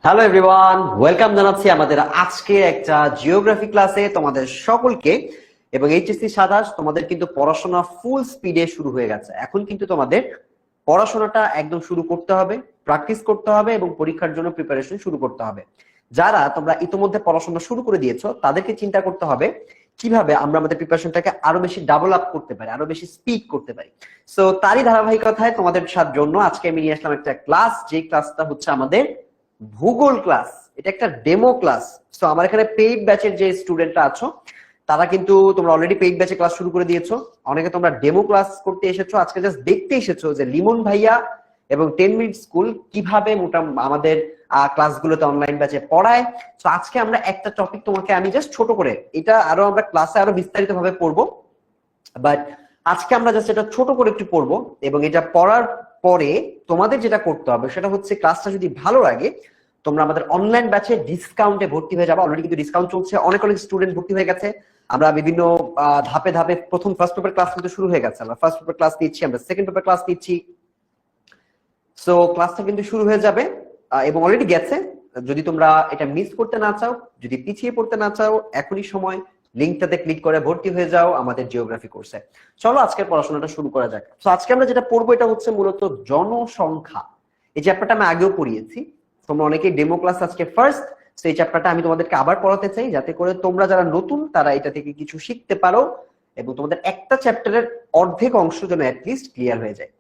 Hello everyone, welcome জানাচ্ছি আমাদের আজকে একটা জিওগ্রাফি ক্লাসে তোমাদের সকলকে। এবং এইচএসসি 27 তোমাদের কিন্তু পড়াশোনা ফুল স্পিডে শুরু হয়ে গেছে। এখন কিন্তু তোমাদের পড়াশোনাটা একদম শুরু করতে হবে, প্র্যাকটিস করতে হবে এবং পরীক্ষার জন্য প্রিপারেশন শুরু করতে হবে। যারা তোমরা ইতিমধ্যে পড়াশোনা শুরু করে দিয়েছো তাদেরকে চিন্তা করতে হবে কিভাবে আমরা আমাদের প্রিপারেশনটাকে আরো বেশি ডাবল আপ করতে পারি, আরো বেশি স্পিড করতে পারি। সো তারই ধারাবাহিকতায় তোমাদের জন্য আজকে আমি নিয়ে আসলাম একটা ক্লাস, যে ক্লাসটা হচ্ছে আমাদের ভূগোল ক্লাস। এটা একটা ডেমো ক্লাস। সো আমার এখানে পেইড ব্যাচের যে স্টুডেন্টরা আছো তারা কিন্তু তোমরা অলরেডি পেইড ব্যাচে ক্লাস শুরু করে দিয়েছো। অনেকে তোমরা ডেমো ক্লাস করতে এসেছো, আজকে জাস্ট দেখতে এসেছো যে লিমন ভাইয়া এবং 10 মিনিট স্কুল কিভাবে আমাদের ক্লাসগুলোতে অনলাইন ব্যাচে পড়ায়। তো আজকে আমরা একটা টপিক তোমাকে আমি জাস্ট ছোট করে, এটা আরো আমরা ক্লাসে আরো বিস্তারিত ভাবে পড়বো, বাট আজকে আমরা জাস্ট এটা ছোট করে একটু পড়বো। এবং এটা পড়ার পরে তোমাদের যেটা করতে হবে সেটা হচ্ছে, ক্লাসটা যদি ভালো লাগে তোমরা আমাদের অনলাইন ব্যাচে ডিসকাউন্টে ভর্তি হয়ে যাবে। অলরেডি কিন্তু ডিসকাউন্ট চলছে, অনেক অনেক স্টুডেন্ট ভর্তি হয়ে গেছে। আমরা বিভিন্ন ধাপে ধাপে ফার্স্ট পেপার ক্লাস কিন্তু শুরু হয়ে গেছে। আমরা ফার্স্ট পেপার ক্লাস নিচ্ছি, আমরা সেকেন্ড পেপার ক্লাস নিচ্ছি। সো ক্লাসটা কিন্তু শুরু হয়ে যাবে এবং অলরেডি গেছে। যদি তোমরা এটা মিস করতে না চাও, যদি পিছিয়ে পড়তে না চাও, এখনই সময়, লিঙ্কটাতে ক্লিক করে ভর্তি হয়ে যাও আমাদের জিওগ্রাফি কোর্সে। চলো আজকের পড়াশোনাটা শুরু করা যাক। তো আজকে আমরা যেটা পড়বো এটা হচ্ছে মূলত জনসংখ্যা। এই চ্যাপ্টারটা আমি আগেও পড়িয়েছি, তোমরা অনেকেই ডেমো ক্লাস আজকে ফার্স্ট। তো এই চ্যাপ্টারটা আমি তোমাদেরকে আবার পড়াতে চাই, যাতে করে তোমরা যারা নতুন তারা এটা থেকে কিছু শিখতে পারো এবং তোমাদের একটা চ্যাপ্টারের অর্ধেক অংশ যেন অ্যাটলিস্ট ক্লিয়ার হয়ে যায়।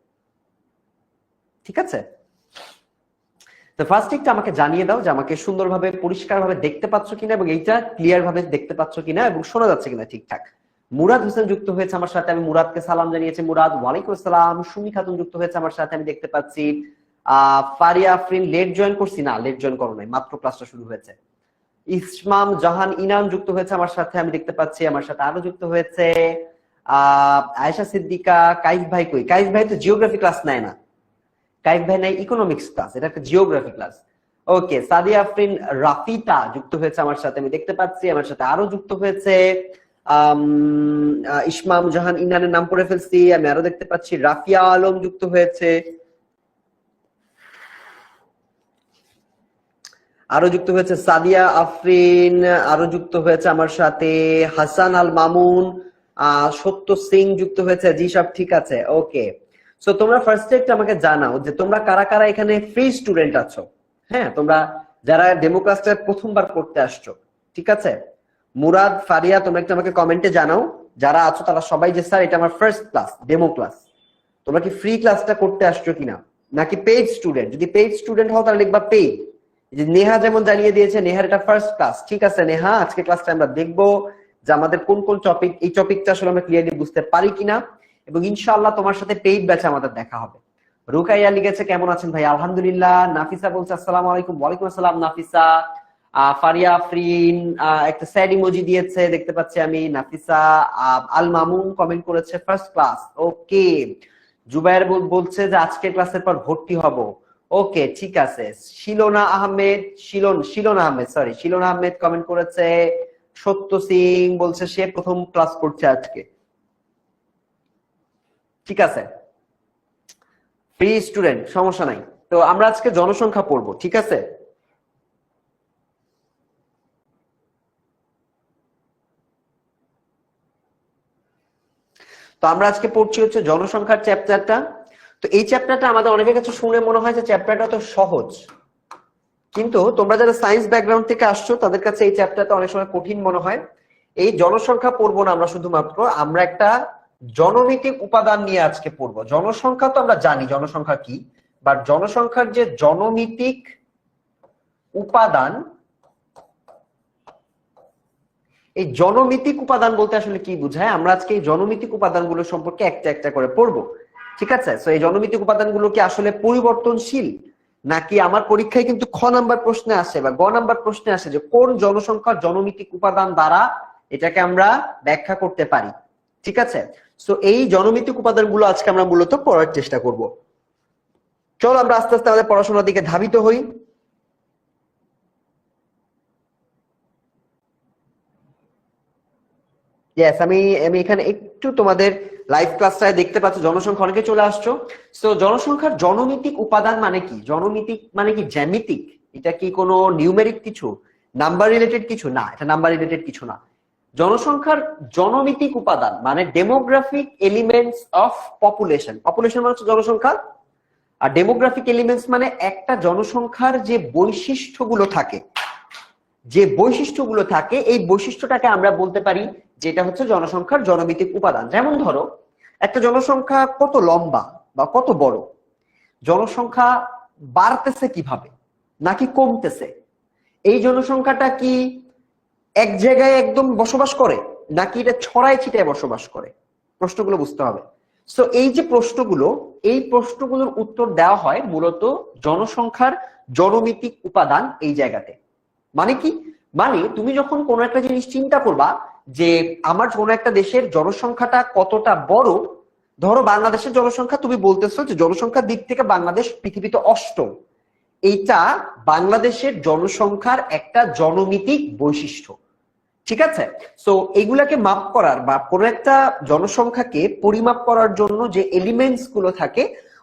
ঠিক আছে? তো ফার্স্ট একটা আমাকে জানিয়ে দাও যে আমাকে সুন্দরভাবে পরিষ্কারভাবে দেখতে পাচ্ছ কিনা এবং এইটা ক্লিয়ার ভাবে দেখতে পাচ্ছ কিনা এবং শোনা যাচ্ছে কিনা ঠিকঠাক। মুরাদ হোসেন যুক্ত হয়েছে আমার সাথে, আমি মুরাদকে সালাম জানিয়েছি। মুরাদ, ওয়ালাইকুম আসসালাম। সুমি খাতুন যুক্ত হয়েছে আমার সাথে, আমি দেখতে পাচ্ছি। ফারিয়া আফরিন, লেট জয়েন করছি না, লেট জয়েন করো নাই, মাত্র ক্লাসটা শুরু হয়েছে। ইসমাম জাহান ইনাম যুক্ত হয়েছে আমার সাথে, আমি দেখতে পাচ্ছি। আমার সাথে আরো যুক্ত হয়েছে আয়েশা সিদ্দিকা। কাইফ ভাই কই? কাইফ ভাই তো জিওগ্রাফি ক্লাস নেয় না, কাইফ ভাই নাই ইকোনমিক্স ক্লাস, এটা একটা জিওগ্রাফি ক্লাস। ওকে, সাদিয়া আফরিন রাফিতা যুক্ত হয়েছে আমার সাথে, আমি দেখতে পাচ্ছি। আমার সাথে আরো যুক্ত হয়েছে ইসমাম জাহান ইনানের নাম পড়ে ফেলছি, আমি আরো দেখতে পাচ্ছি। রাফিয়া আলম যুক্ত হয়েছে, আরো যুক্ত হয়েছে সাদিয়া আফরিন, আরো যুক্ত হয়েছে আমার সাথে হাসান আল মামুন, সত্য সিং যুক্ত হয়েছে। জি সব ঠিক আছে, ওকে। সো তোমরা ফার্স্টে একটু আমাকে জানাও যে তোমরা কারা কারা এখানে ফ্রি স্টুডেন্ট আছো। হ্যাঁ, তোমরা যারা ডেমো ক্লাসটা প্রথমবার করতে আসছো, ঠিক আছে? মুরাদ, ফারিয়া, তোমরা একটু আমাকে কমেন্টে জানাও যারা আছো তারা সবাই যে স্যার এটা আমার ফার্স্ট ক্লাস, ডেমো ক্লাস। তোমরা কি ফ্রি ক্লাসটা করতে আসছো কিনা, নাকি পেইড স্টুডেন্ট? যদি পেইড স্টুডেন্ট হও তাহলে লিখবা পেইড। যে নেহা যেমন জানিয়ে দিয়েছে, নেহার এটা ফার্স্ট ক্লাস। ঠিক আছে নেহা, আজকে ক্লাসটা আমরা দেখবো যে আমাদের কোন কোন টপিক, এই টপিকটা আসলে আমরা ক্লিয়ারলি বুঝতে পারি কিনা। এবং ইনশাআল্লাহ তোমার সাথে পেইড ব্যাচে আমাদের দেখা হবে। রুকাইয়া লিখেছে কেমন আছেন ভাই? আলহামদুলিল্লাহ। নাফিসা বলছে আসসালামু আলাইকুম। ওয়ালাইকুম আসসালাম নাফিসা। ফারিয়া আফরিন একটা স্যাড ইমোজি দিয়েছে, দেখতে পাচ্ছি আমি। নাফিসা। আল মামুন কমেন্ট করেছে ফার্স্ট ক্লাস, ওকে। জুবায়ের বলছে যে আজকে ক্লাসের পর ভর্তি হব, ওকে ঠিক আছে। শিলনা আহমেদ, শিলন আহমেদ, সরি শিলন আহমেদ কমেন্ট করেছে। সত্য সিং বলছে সে প্রথম ক্লাস করছে আজকে। ঠিক আছে, ফ্রি স্টুডেন্ট, সমস্যা নাই। তো আমরা আজকে জনসংখ্যা পড়বো, ঠিক আছে? তো আমরা আজকে পড়ছি হচ্ছে জনসংখ্যার চ্যাপ্টারটা। তো এই চ্যাপ্টারটা আমাদের অনেকের কাছে শুনে মনে হয় যে চ্যাপ্টারটা তো সহজ, কিন্তু তোমরা যারা সায়েন্স ব্যাকগ্রাউন্ড থেকে আসছো তাদের কাছে এই চ্যাপ্টারটা অনেক সময় কঠিন মনে হয়। এই জনসংখ্যা পড়বো না আমরা শুধুমাত্র, আমরা একটা জনমিতিক উপাদান নিয়ে আজকে পড়বো। জনসংখ্যা তো আমরা জানি জনসংখ্যা কি, বাট জনসংখ্যার যে জনমিতিক উপাদান, এই জনমিতিক উপাদান বলতে আসলে কি বোঝায়, আমরা আজকে এই জনমিতিক উপাদানগুলো সম্পর্কে একটা একটা করে পড়বো, ঠিক আছে? তো এই জনমিতিক উপাদানগুলো কি আসলে পরিবর্তনশীল, নাকি আমার পরীক্ষায় কিন্তু খ নাম্বার প্রশ্নে আসে বা গ নাম্বার প্রশ্নে আসে যে কোন জনসংখ্যার জনমিতিক উপাদান দ্বারা এটাকে আমরা ব্যাখ্যা করতে পারি, ঠিক আছে? তো এই জনমিতিক উপাদানগুলো আজকে আমরা মূলত পড়ার চেষ্টা করব। চলো আমরা আস্তে আস্তে আমাদের পড়াশোনার দিকে ধাবিত হই। ইয়েস, আমি এখানে একটু তোমাদের লাইভ ক্লাসটায় দেখতে পাচ্ছ জনসংখ্যা অনেকে চলে আসছো। তো জনসংখ্যার জনমিতিক উপাদান মানে কি? জনমিতিক মানে কি জ্যামিতিক, এটা কি কোনো নিউমেরিক কিছু, নাম্বার রিলেটেড কিছু? না, এটা নাম্বার রিলেটেড কিছু না। জনসংখ্যার জনমিতিক উপাদান মানে demographic elements of population. Population মানে হচ্ছে জনসংখ্যা, আর ডেমোগ্রাফিক এলিমেন্টস মানে একটা জনসংখ্যার যে বৈশিষ্ট্যগুলো থাকে, এই বৈশিষ্ট্যটাকে আমরা বলতে পারি যেটা হচ্ছে জনসংখ্যার জনমিতিক উপাদান। যেমন ধরো একটা জনসংখ্যা কত লম্বা বা কত বড়, জনসংখ্যা বাড়তেছে কিভাবে নাকি কমতেছে, এই জনসংখ্যাটা কি এক জায়গায় একদম বসবাস করে নাকি এটা ছড়ায় ছিটায় বসবাস করে, প্রশ্নগুলো বুঝতে হবে। সো এই যে প্রশ্নগুলোর উত্তর দেওয়া হয় মূলত জনসংখ্যার জনমিতিক উপাদান এই জায়গাতে। মানে কি? মানে তুমি যখন কোনো একটা জিনিস চিন্তা করবা যে আমার কোনো একটা দেশের জনসংখ্যাটা কতটা বড়, ধরো বাংলাদেশের জনসংখ্যা, তুমি বলতেছো যে জনসংখ্যার দিক থেকে বাংলাদেশ পৃথিবীতে অষ্টম, এইটা বাংলাদেশের জনসংখ্যার একটা জনমিতিক বৈশিষ্ট্য, ঠিক আছে? সো এগুলাকে মাপ করার বা কোনো একটা জনসংখ্যাকে পরিমাপ করার জন্য যে এলিমেন্টস গুলো থাকে,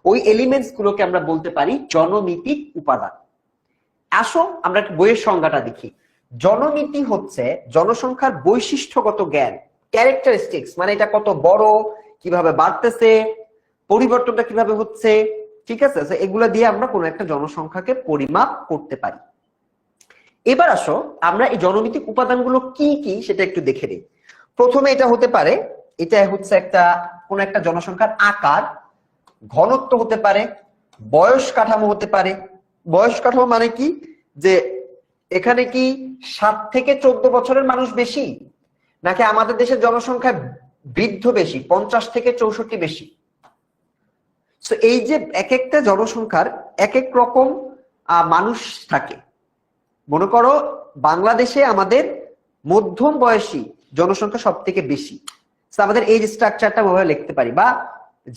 ওই এলিমেন্টস গুলোকে আমরা বলতে পারি জনমিতিক উপাদান। আসো আমরা বইয়ের সংজ্ঞাটা দেখি। জনমিতি হচ্ছে জনসংখ্যার বৈশিষ্ট্যগত জ্ঞান, ক্যারেক্টারিস্টিক্স, মানে এটা কত বড়, কিভাবে বাড়তেছে, পরিবর্তনটা কিভাবে হচ্ছে, ঠিক আছে? এগুলা দিয়ে আমরা কোনো একটা জনসংখ্যাকে পরিমাপ করতে পারি। এবার আসো আমরা এই জনমিতিক উপাদানগুলো কি কি সেটা একটু দেখে নিই। প্রথমে এটা হতে পারে, এটা হচ্ছে কোন একটা জনসংখ্যার আকার, ঘনত্ব হতে পারে, বয়স কাঠামো হতে পারে। বয়স কাঠামো মানে কি, যে এখানে কি 7 থেকে 14 বছরের মানুষ বেশি নাকি আমাদের দেশের জনসংখ্যা বৃদ্ধ বেশি, 50 থেকে 64 বেশি। তো এই যে এক একটা জনসংখ্যার এক এক রকম মানুষ থাকে। মনে করো বাংলাদেশে আমাদের মধ্যম বয়সী জনসংখ্যা সব থেকে বেশি, আমাদের এই স্ট্রাকচারটা আমরা লিখতে পারি। বা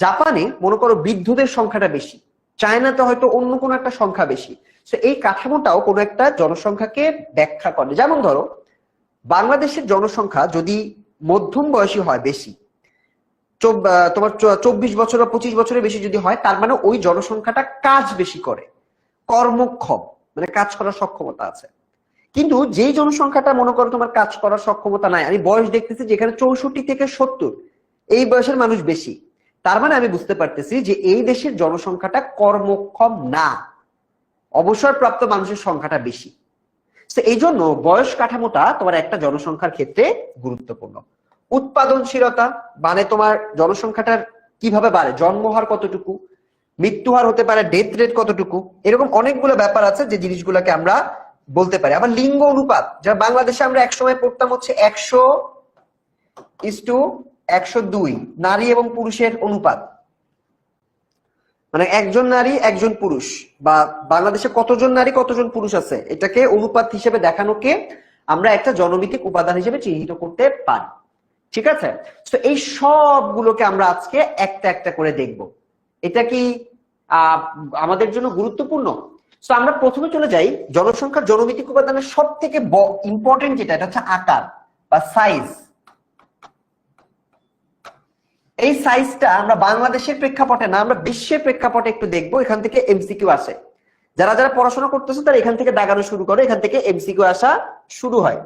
জাপানে মনে করো বৃদ্ধদের সংখ্যাটা বেশি, চায়নাতে হয়তো অন্য কোনো একটা সংখ্যা বেশি। তো এই কাঠামোটাও কোনো একটা জনসংখ্যাকে ব্যাখ্যা করে। যেমন ধরো বাংলাদেশের জনসংখ্যা যদি মধ্যম বয়সী হয়, বেশি, তোমার 24 বছর বা 25 বছরের বেশি যদি হয়, তার মানে ওই জনসংখ্যাটা কাজ বেশি করে, কর্মক্ষম, মানে কাজ করার সক্ষমতা আছে। কিন্তু যেই জনসংখ্যাটা মনে করো তোমার কাজ করার সক্ষমতা নাই, আমি বয়স দেখতেছি যেখানে 64 থেকে 70 এই বয়সের মানুষ বেশি, তার মানে আমি বুঝতে পারতেছি যে এই দেশের জনসংখ্যাটা কর্মক্ষম না, অবসরপ্রাপ্ত মানুষের সংখ্যাটা বেশি। তো এই জন্য বয়স কাঠামোটা তোমার একটা জনসংখ্যার ক্ষেত্রে গুরুত্বপূর্ণ। উৎপাদনশীলতা মানে তোমার জনসংখ্যাটার কিভাবে বাড়ে, জন্মহার কতটুকু, মৃত্যু হার হতে পারে, ডেথ রেট কতটুকু, এরকম অনেকগুলো ব্যাপার আছে যে জিনিসগুলোকে আমরা বলতে পারি। আবার লিঙ্গ অনুপাত, যা বাংলাদেশে আমরা একসময় পড়তাম হচ্ছে 100:102 নারী এবং পুরুষের অনুপাত, মানে একজন নারী একজন পুরুষ, বা বাংলাদেশে কতজন নারী কতজন পুরুষ আছে, এটাকে অনুপাত হিসেবে দেখানোকে আমরা একটা জনমিতিক উপাদান হিসেবে চিহ্নিত করতে পারি, ঠিক আছে? তো এই সবগুলোকে আমরা আজকে একটা একটা করে দেখব। এটা কি আমাদের জন্য গুরুত্বপূর্ণ? তো আমরা প্রথমে চলে যাই জনসংখ্যার জনমিতিক উপাদানের সব থেকে ইম্পর্টেন্ট যেটা, এটা হচ্ছে আকার বা সাইজ। এই সাইজটা আমরা বাংলাদেশের প্রেক্ষাপটে না, আমরা বিশ্বের প্রেক্ষাপটে একটু দেখবো। এখান থেকে এমসিকিউ আসে, যারা যারা পড়াশোনা করতেছে তারা এখান থেকে দাগানো শুরু করে, এখান থেকে এমসিকিউ আসা শুরু হয়।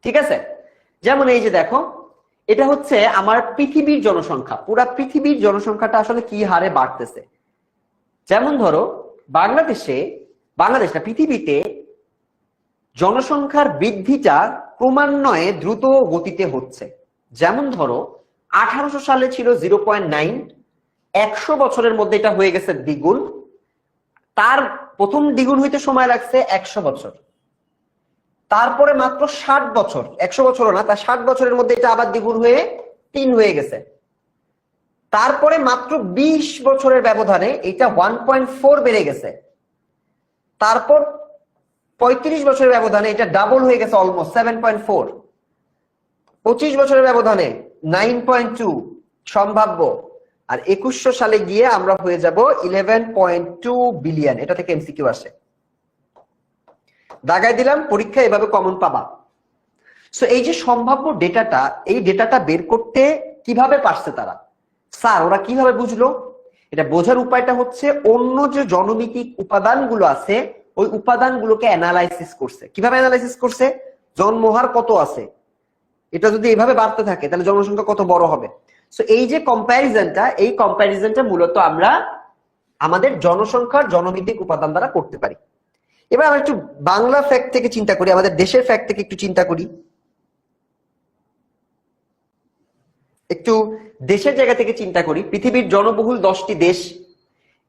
ঠিক আছে? যেমন এই যে দেখো, এটা হচ্ছে আমার পৃথিবীর জনসংখ্যা, পুরা পৃথিবীর জনসংখ্যাটা আসলে কি হারে বাড়তেছে। যেমন ধরো বাংলাদেশ না, পৃথিবীতে জনসংখ্যার বৃদ্ধিটা ক্রমান্বয়ে দ্রুত গতিতে হচ্ছে। যেমন ধরো 1800 সালে ছিল 0.9, 100 বছরের মধ্যে এটা হয়ে গেছে দ্বিগুণ। তার প্রথম দ্বিগুণ হইতে সময় লাগছে 100 বছর, তারপরে মাত্র 60 বছর, 100 বছরও না, তার 60 বছরের মধ্যে এটা আবার দ্বিগুণ হয়ে 3 হয়ে গেছে। তারপরে মাত্র 20 বছরের ব্যবধানে এটা 1.4 বেড়ে গেছে। তারপর 35 বছরের ব্যবধানে এটা ডাবল হয়ে গেছে, অলমোস্ট 7.4। 25 বছরের ব্যবধানে 9.2 সম্ভাব্য। আর 2100 সালে গিয়ে আমরা হয়ে যাব 11.2 বিলিয়ন। এটা থেকে এমসিকিউ আসে, দাগাই দিলাম, পরীক্ষা এভাবে কমন পাবা। সো এই যে সম্ভাব্য ডেটাটা, এই ডেটাটা বের করতে কিভাবে পারছে তারা? স্যার ওরা কিভাবে বুঝলো? এটা বোঝার উপায়টা হচ্ছে অন্য যে জনমিতিক উপাদানগুলো আছে ওই উপাদানগুলোকে অ্যানালাইসিস করছে। কিভাবে অ্যানালাইসিস করছে? জন্মহার কত আছে, এটা যদি এভাবে বাড়তে থাকে তাহলে জনসংখ্যা কত বড় হবে। সো এই যে কম্প্যারিজনটা, এই কম্প্যারিজনটা মূলত আমরা আমাদের জনসংখ্যার জনমিতিক উপাদান দ্বারা করতে পারি। এবার আমরা একটু বাংলা ফ্যাক্ট থেকে চিন্তা করি, আমাদের দেশের ফ্যাক্ট থেকে একটু চিন্তা করি, একটু দেশের জায়গা থেকে চিন্তা করি। পৃথিবীর জনবহুল 10টি দেশ,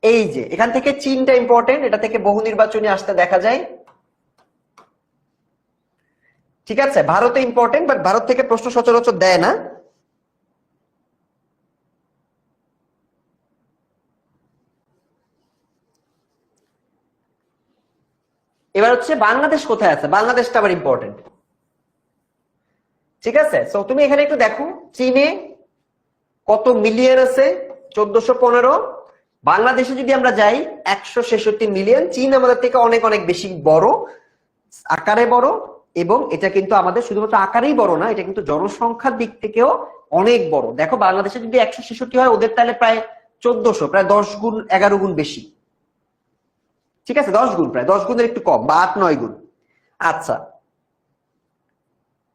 এই যে এখান থেকে চীনটা ইম্পর্টেন্ট, এটা থেকে বহু নির্বাচনী আসতে দেখা যায়। ঠিক আছে, ভারতে ইম্পর্টেন্ট, বাট ভারত থেকে প্রশ্ন সচরাচর দেয় না। এবার হচ্ছে বাংলাদেশ কোথায় আছে, বাংলাদেশটা আবার ইম্পর্টেন্ট। ঠিক আছে, সো তুমি এখানে একটু দেখো চীনে কত মিলিয়ন আছে, 1415। বাংলাদেশে যদি আমরা যাই 166 মিলিয়ন। চীন আমাদের থেকে অনেক অনেক বেশি বড়, আকারে বড়, এবং এটা কিন্তু আমাদের শুধুমাত্র আকারেই বড় না, এটা কিন্তু জনসংখ্যার দিক থেকেও অনেক বড়। দেখো বাংলাদেশে যদি 166 হয়, ওদের তাহলে প্রায় 1400, প্রায় 10 গুণ 11 গুণ বেশি। ঠিক আছে, 10 গুণ, প্রায় 10 গুণের একটু কম, বা 8-9 গুণ। আচ্ছা,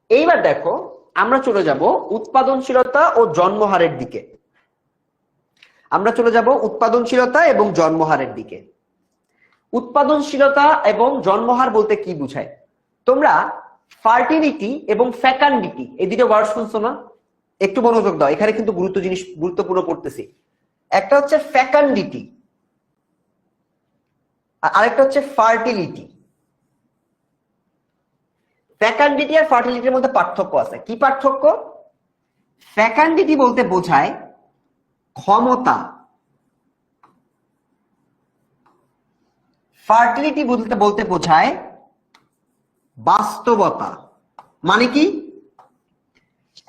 এইবার দেখো আমরা চলে যাব উৎপাদনশীলতা ও জন্মহারের দিকে। আমরা চলে যাব উৎপাদনশীলতা এবং জন্মহারের দিকে। উৎপাদনশীলতা এবং জন্মহার বলতে কি বুঝায়? তোমরা ফার্টিলিটি এবং ফ্যাকান্ডিটি এই দুটো ওয়ার্ড শুনছো না? একটু মনোযোগ দাও, এখানে কিন্তু গুরুত্বপূর্ণ পড়তেছি। একটা হচ্ছে ফ্যাকান্ডিটি, আর আরেকটা হচ্ছে ফার্টিলিটি। ফ্যাকান্ডিটি আর ফার্টিলিটির মধ্যে পার্থক্য আছে। কি পার্থক্য? ফ্যাকান্ডিটি বলতে বোঝায় ক্ষমতা, ফার্টিলিটি বলতে বোঝায় বাস্তবতা। মানে কি?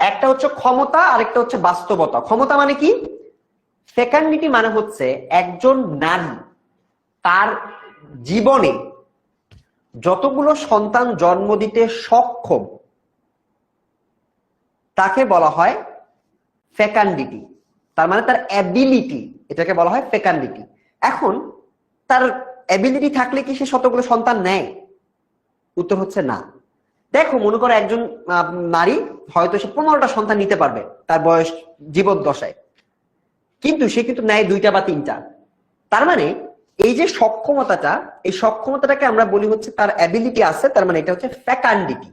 একটা হচ্ছে ক্ষমতা, আরেকটা হচ্ছে বাস্তবতা। ক্ষমতা মানে কি? ফেকান্ডিটি মানে হচ্ছে একজন নারী তার জীবনে যতগুলো সন্তান জন্ম দিতে সক্ষম তাকে বলা হয় ফেকান্ডিটি। তার মানে তার অ্যাবিলিটি, এটাকে বলা হয় ফেকান্ডিটি। এখন তার অ্যাবিলিটি থাকলে কি সে শতগুলো সন্তান নেয়? উত্তর হচ্ছে না। দেখো মনে করো একজন নারী হয়তো সে 15টা সন্তান নিতে পারবে তার বয়স জীবদ্দশায়, কিন্তু সে কিন্তু নেয় 2টা বা 3টা। তার মানে এই যে সক্ষমতাটা, এই সক্ষমতাটাকে আমরা বলি হচ্ছে তার অ্যাবিলিটি আছে, তার মানে এটা হচ্ছে ফেকান্ডিটি,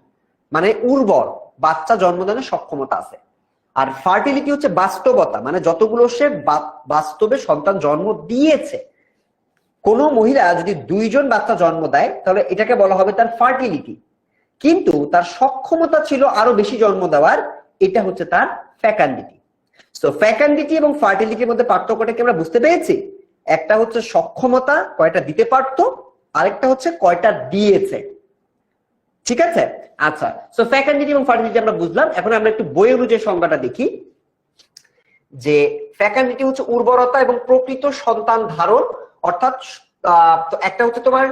মানে উর্বর, বাচ্চা জন্মদানের সক্ষমতা আছে। আর ফার্টিলিটি হচ্ছে বাস্তবতা, মানে যতগুলো সে বাস্তবে সন্তান জন্ম দিয়েছে। কোন মহিলা যদি 2 জন বাচ্চা জন্ম দেয় তাহলে এটাকে বলা হবে তার ফার্টিলিটি, কিন্তু তার সক্ষমতা ছিল আরো বেশি জন্ম দেওয়ার, এটা হচ্ছে তার ফেকান্ডিটি। সো ফেকান্ডিটি এবং ফার্টিলিটির মধ্যে পার্থক্যটা কি আমরা বুঝতে পেরেছি? একটা হচ্ছে সক্ষমতা, কয়টা দিতে পারতো, আরেকটা হচ্ছে কয়টা দিয়েছে। ঠিক আছে, আচ্ছা। সো ফেকান্ডিটি এবং ফার্টিলিটি আমরা বুঝলাম। এখন আমরা একটু বই অনুযায়ী সংজ্ঞাটা দেখি, যে ফেকান্ডিটি হচ্ছে উর্বরতা এবং প্রকৃত সন্তান ধারণ, অর্থাৎ একটা হচ্ছে তোমার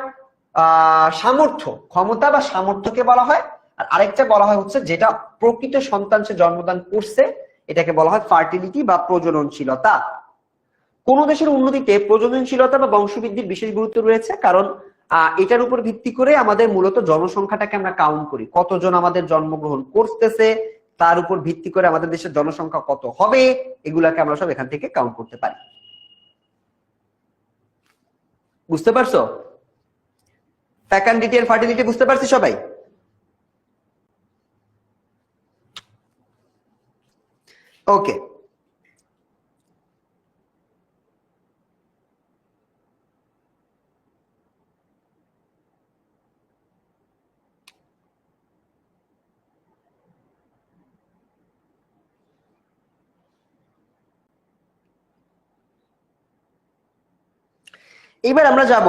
সামর্থ্য, ক্ষমতা বা সামর্থ্যকে বলা হয়, আর আরেকটা বলা হয় হচ্ছে যেটা প্রকৃত সন্তান সে জন্মদান করছে, এটাকে বলা হয় ফার্টিলিটি বা প্রজননশীলতা। কোন দেশের উন্নতিতে প্রজননশীলতা বা বংশবৃদ্ধির বিশেষ গুরুত্ব রয়েছে, কারণ এটার উপর ভিত্তি করে আমাদের মূলত জনসংখ্যাটাকে আমরা কাউন্ট করি, কতজন আমাদের জন্মগ্রহণ করতেছে, তার উপর ভিত্তি করে আমাদের দেশের জনসংখ্যা কত হবে, এগুলাকে আমরা সব এখান থেকে কাউন্ট করতে পারি। বুঝতে পারছো? ফেকান্ডিটি আর ফার্টিলিটি বুঝতে পারছি সবাই? ওকে, এবার আমরা যাব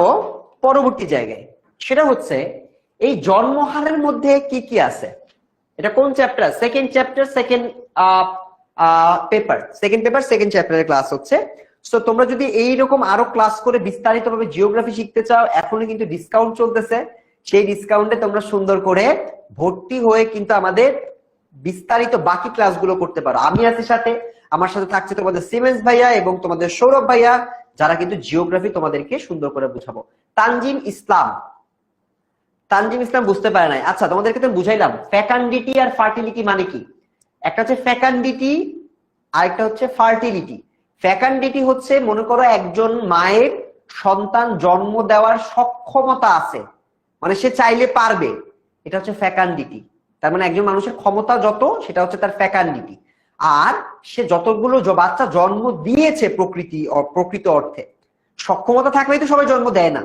পরবর্তী জায়গায়, সেটা হচ্ছে এই জন্মহারের মধ্যে কি কি আছে। এটা কোন chapter? Second chapter, second paper, second চ্যাপ্টারের ক্লাস হচ্ছে। সো তোমরা যদি এইরকম আরো ক্লাস করে বিস্তারিতভাবে জিওগ্রাফি শিখতে চাও, এখনই কিন্তু ডিসকাউন্ট চলতেছে। সেই ডিসকাউন্টে তোমরা সুন্দর করে ভর্তি হয়ে কিন্তু আমাদের বিস্তারিত বাকি ক্লাসগুলো করতে পারো। আমি আছি সাথে, আমার সাথে থাকছে তোমাদের সিমেন্স ভাইয়া এবং তোমাদের সৌরভ ভাইয়া, যারা কিন্তু জিওগ্রাফি তোমাদেরকে সুন্দর করে বুঝাবো। তানজিম ইসলাম বুঝতে পারে নাই। আচ্ছা, তোমাদেরকে তো বুঝাইলাম ফ্যাকান্ডিটি আর ফার্টিলিটি মানে কি। একটা হচ্ছে ফ্যাকান্ডিটি, আরেকটা হচ্ছে ফার্টিলিটি। ফ্যাকান্ডিটি হচ্ছে মনে করো একজন মায়ের সন্তান জন্ম দেওয়ার সক্ষমতা আছে, মানে সে চাইলে পারবে, এটা হচ্ছে ফ্যাকান্ডিটি। তার মানে একজন মানুষের ক্ষমতা যত, সেটা হচ্ছে তার ফ্যাকান্ডিটি। আর সে যতগুলো বাচ্চা জন্ম দিয়েছে প্রকৃত অর্থে, সক্ষমতা থাকলেই তো সবাই জন্ম দেয় না।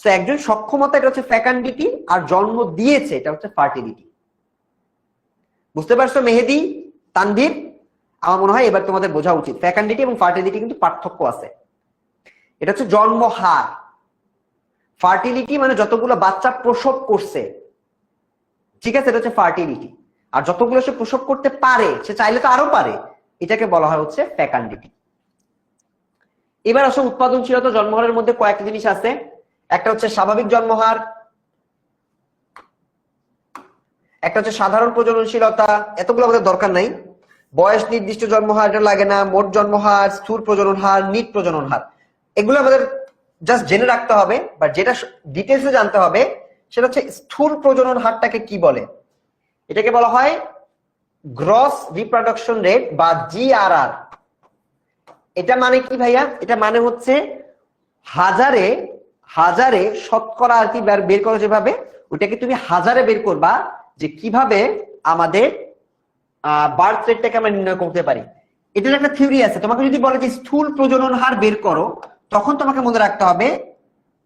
তো একজন সক্ষমতা, এটা হচ্ছে ফ্যাকান্ডিটি, আর জন্ম দিয়েছে এটা হচ্ছে ফার্টিলিটি। বুঝতে পারছো মেহেদি, তানভীর? আমার মনে হয় এবার তোমাদের বোঝা উচিত ফ্যাকান্ডিটি এবং ফার্টিলিটি কিন্তু পার্থক্য আছে। এটা হচ্ছে জন্ম হার। ফার্টিলিটি মানে যতগুলো বাচ্চা প্রসব করছে, ঠিক আছে, এটা হচ্ছে ফার্টিলিটি। আর যতগুলো সে প্রসব করতে পারে, সে চাইলে তো আরো পারে, এটাকে বলা হয় হচ্ছে ফ্যাকান্ডিটি। এবার আসলে উৎপাদনশীলতা জন্মহারের মধ্যে কয়েকটা জিনিস আছে। একটা হচ্ছে স্বাভাবিক জন্মহার, একটা হচ্ছে সাধারণ প্রজননশীলতা, এতগুলো আমাদের দরকার নাই। বয়স নির্দিষ্ট জন্মহার, এটা লাগে না। মোট জন্মহার, স্থূল প্রজনন হার, নিট প্রজনন হার, এগুলো আমাদের জাস্ট জেনে রাখতে হবে। বা যেটা ডিটেলসে জানতে হবে সেটা হচ্ছে স্থূল প্রজনন হারটাকে কি বলে। এটাকে বলা হয় গ্রস রিপ্রোডাকশন রেট বা জিআরআর। এটা মানে কি ভাইয়া? এটা মানে হচ্ছে হাজারে হাজারে শতকরা আর কি বের করো যেভাবে, ওইটাকে তুমি হাজারে বের করবা যে কিভাবে আমাদের বার্থ রেটটাকে আমরা নির্ণয় করতে পারি। এটার একটা থিওরি আছে। তোমাকে যদি বলে যে স্থূল প্রজনন হার বের করো, তখন তোমাকে মনে রাখতে হবে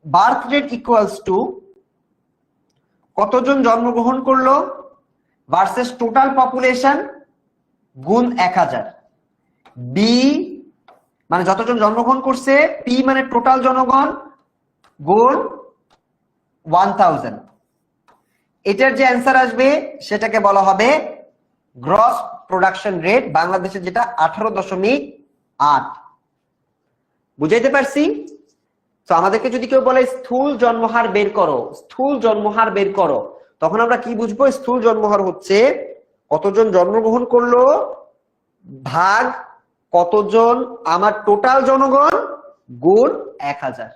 বার্থ রেট ইকুয়ালস টু কতজন জন্মগ্রহণ করলো ভার্সেস টোটাল পপুলেশন গুণ 1000। বি মানে যতজন জন্মগ্রহণ করছে, পি মানে টোটাল জনগণ গুণ 1000। এটার যে অ্যান্সার আসবে সেটাকে বলা হবে গ্রস প্রোডাকশন রেট, বাংলাদেশে যেটা 18.8। বুঝাইতে পারছি? তো আমাদেরকে যদি কেউ বলে স্থূল জন্মহার বের করো, স্থূল জন্মহার বের করো, তখন আমরা কি বুঝবো? স্থূল জন্মহার হচ্ছে কতজন জন্মগ্রহণ করলো ভাগ কতজন আমার টোটাল জনগণ গুণ 1000।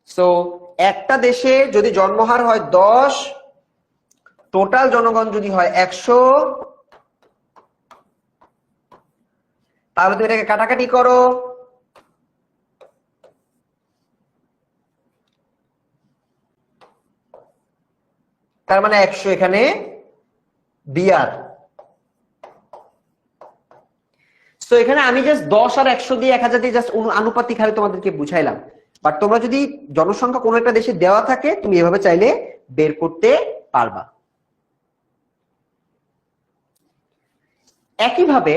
সো একটা দেশে যদি জন্মহার হয় 10, টোটাল জনগণ যদি হয় 100, তাহলে তুমি এটাকে কাটাকাটি করো, তার মানে 100 এখানে বিআর। তো এখানে আমি জাস্ট 10 আর 100 দিয়ে 1000 দিয়ে জাস্ট আনুপাতিক হারে তোমাদেরকে বুঝাইলাম। বাট তোমরা যদি জনসংখ্যা কোনো একটা দেশে দেওয়া থাকে, তুমি এভাবে চাইলে বের করতে পারবা। একইভাবে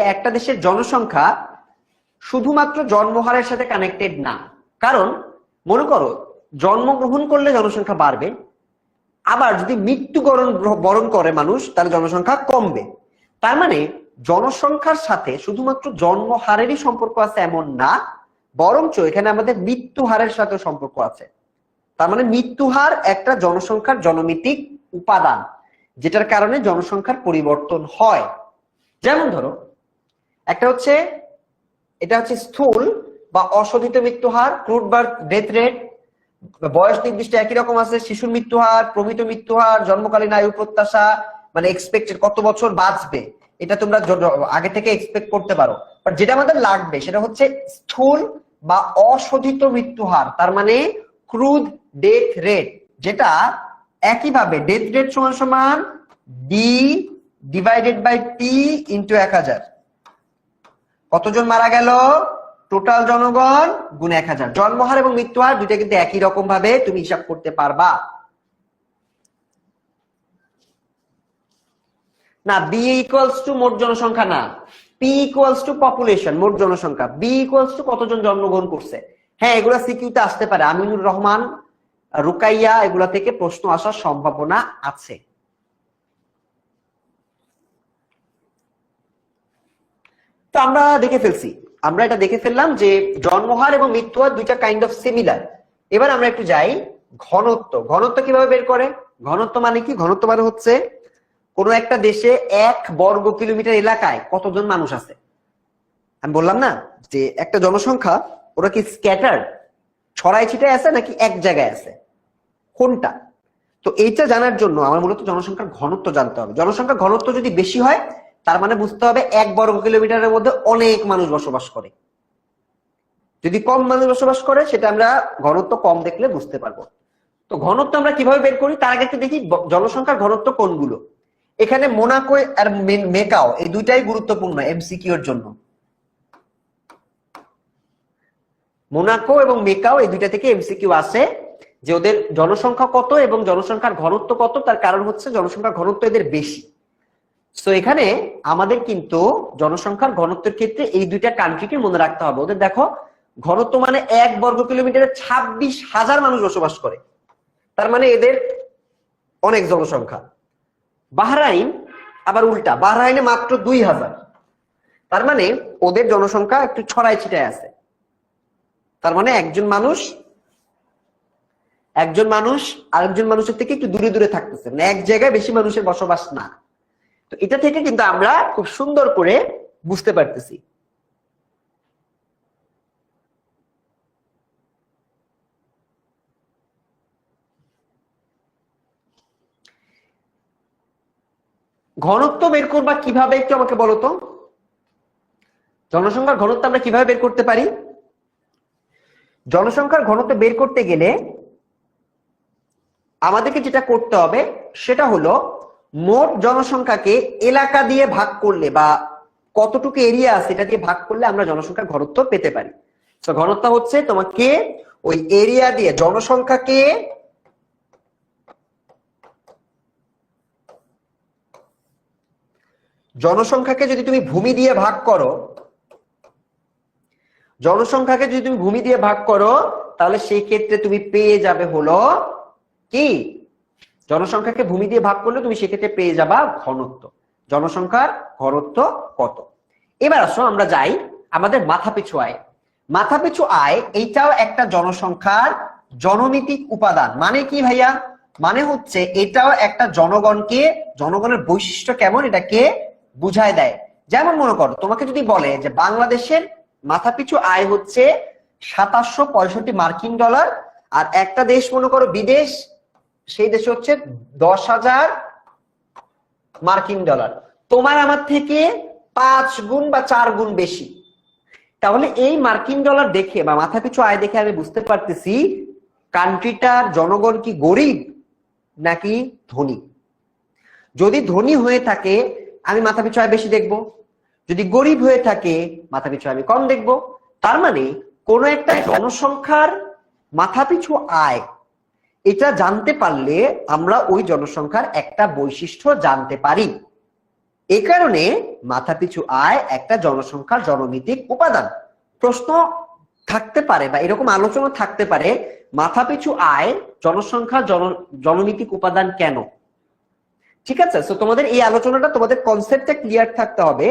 একটা দেশের জনসংখ্যা শুধুমাত্র জন্মহারের সাথে কানেক্টেড না। কারণ মনে করো জন্মগ্রহণ করলে জনসংখ্যা বাড়বে, আবার যদি মৃত্যুবরণ করে মানুষ, তাহলে জনসংখ্যা কমবে। তার মানে জনসংখ্যার সাথে শুধুমাত্র জন্মহারেরই সম্পর্ক আছে এমন না, বরঞ্চ এখানে আমাদের মৃত্যু হারের সাথে সম্পর্ক আছে। তার মানে মৃত্যু হার একটা জনসংখ্যার জনমিতিক উপাদান, যেটার কারণে জনসংখ্যার পরিবর্তন হয়। যেমন ধরো একটা হচ্ছে, এটা হচ্ছে স্থূল বা অশোধিত মৃত্যু হার, ক্রুড বার্থ ডেথ রেট। বয়স নির্দিষ্ট একই রকম আছে, শিশুর মৃত্যু হার, প্রমিত মৃত্যু হার, জন্মকালীন আয়ু প্রত্যাশা, মানে এক্সপেক্টেড কত বছর বাঁচবে, এটা তোমরা আগে থেকে এক্সপেক্ট করতে পারো। বাট যেটা আমাদের লাগবে সেটা হচ্ছে স্থূল বা অশোধিত মৃত্যু হার, তার মানে ক্রুড ডেথ রেট, যেটা একইভাবে ডেথ রেট সমান সমান D divided by T into 1000। কতজন মারা গেল টোটাল জনগণ গুণ 1000। জন্মহার এবং মৃত্যুহার দুইটা কিন্তু একই রকম ভাবে তুমি হিসাব করতে পারবা না। বি ইকুয়ালস টু মোট জনসংখ্যা না, পি ইকুয়ালস টু পপুলেশন, মোট জনসংখ্যা। বি ইকুয়ালস টু কতজন জন্মগ্রহণ করছে। হ্যাঁ, এগুলা সিকিউতে আসতে পারে, আমিনুর রহমান, রুকাইয়া, এগুলা থেকে প্রশ্ন আসার সম্ভাবনা আছে। তো আমরা দেখে ফেলছি আমরা এটা দেখে ফেললাম যে জন্মহার এবং মৃত্যুহার দুইটা কাইন্ড অফ সিমিলার। এবার আমরা একটু যাই ঘনত্ব। ঘনত্ব কিভাবে বের করে? ঘনত্ব মানে কি? ঘনত্ব মানে হচ্ছে কোনো একটা দেশে 1 বর্গ কিলোমিটার এলাকায় কতজন মানুষ আছে। আমি বললাম না যে একটা জনসংখ্যা ওরা কি স্ক্যাটার, ছড়াই ছিটায় আছে নাকি এক জায়গায় আছে, কোনটা? তো এইটা জানার জন্য আমার মূলত জনসংখ্যার ঘনত্ব জানতে হবে। জনসংখ্যার ঘনত্ব যদি বেশি হয় তার মানে বুঝতে হবে 1 বর্গ কিলোমিটারের মধ্যে অনেক মানুষ বসবাস করে। যদি কম মানুষ বসবাস করে সেটা আমরা ঘনত্ব কম দেখলে বুঝতে পারবো। তো ঘনত্ব আমরা কিভাবে বের করি তার আগে একটু দেখি জনসংখ্যার ঘনত্ব কোনগুলো। এখানে মোনাকো আর মেকাও এই দুইটাই গুরুত্বপূর্ণ এমসিকিউ এর জন্য। মোনাকো এবং মেকাও এই দুইটা থেকে এমসিকিউ আসে যে ওদের জনসংখ্যা কত এবং জনসংখ্যার ঘনত্ব কত। তার কারণ হচ্ছে জনসংখ্যার ঘনত্ব এদের বেশি। তো এখানে আমাদের কিন্তু জনসংখ্যার ঘনত্বের ক্ষেত্রে এই দুইটা কান্ট্রিকে মনে রাখতে হবে। ওদের দেখো ঘনত্ব মানে 1 বর্গ কিলোমিটারে 26,000 মানুষ বসবাস করে, তার মানে এদের অনেক জনসংখ্যা। বাহরাইন আবার উল্টা, বাহরাইনে মাত্র 2,000, তার মানে ওদের জনসংখ্যা একটু ছড়াই ছিটায় আছে। তার মানে একজন মানুষ আরেকজন মানুষের থেকে একটু দূরে দূরে থাকতেছে, মানে এক জায়গায় বেশি মানুষের বসবাস না। তো এটা থেকে কিন্তু আমরা খুব সুন্দর করে বুঝতে পারতেছি। ঘনত্ব বের করবা কিভাবে একটু আমাকে বলো তো? জনসংখ্যার ঘনত্ব আমরা কিভাবে বের করতে পারি? জনসংখ্যার ঘনত্ব বের করতে গেলে আমাদেরকে যেটা করতে হবে সেটা হলো মোট জনসংখ্যাকে এলাকা দিয়ে ভাগ করলে বা কতটুকু এরিয়া আছে এটা দিয়ে ভাগ করলে আমরা জনসংখ্যার ঘনত্ব পেতে পারি। তো ঘনত্ব হচ্ছে তোমাকে ওই এরিয়া দিয়ে জনসংখ্যাকে যদি তুমি ভূমি দিয়ে ভাগ করো, তাহলে সেই ক্ষেত্রে তুমি পেয়ে যাবে হলো কি? জনসংখ্যাকে ভূমি দিয়ে ভাগ করলে তুমি সেক্ষেত্রে পেয়ে যাবা ঘনত্ব। জনসংখ্যার ঘনত্ব কত? এবার আসো আমরা যাই আমাদের মাথাপিছু আয়। মাথাপিছু আয় এইটাও একটা জনসংখ্যার জনমিতিক উপাদান। মানে কি ভাইয়া? মানে হচ্ছে এটাও একটা জনগণের বৈশিষ্ট্য কেমন এটাকে বুঝায় দেয়। যেমন মনে করো তোমাকে যদি বলে যে বাংলাদেশের মাথাপিছু আয় হচ্ছে 2765 মার্কিন ডলার, আর একটা দেশ মনে করো বিদেশ, সেই দেশে হচ্ছে 10,000 মার্কিন ডলার, তোমার আমার থেকে 5 গুণ বা 4 গুণ বেশি। তাহলে এই মার্কিন ডলার দেখে বা মাথাপিছু আয় দেখে আমি বুঝতে পারতেছি কান্ট্রিটার জনগণ কি গরিব নাকি ধনী। যদি ধনী হয়ে থাকে আমি মাথাপিছু আয় বেশি দেখবো, যদি গরিব হয়ে থাকে মাথাপিছু আমি কম দেখবো। তার মানে কোন একটা জনসংখ্যার মাথাপিছু আয় এটা জানতে পারলে আমরা ওই জনসংখ্যার একটা বৈশিষ্ট্য জানতে পারি। এই কারণে মাথাপিছু আয় একটা জনসংখ্যার জনমিতিক উপাদান। প্রশ্ন থাকতে পারে বা এরকম আলোচনা থাকতে পারে মাথাপিছু আয় জনসংখ্যার জনমিতিক উপাদান কেন? ঠিক আছে, তো তোমাদের এই আলোচনাটা তোমাদের কনসেপ্টটা ক্লিয়ার থাকতে হবে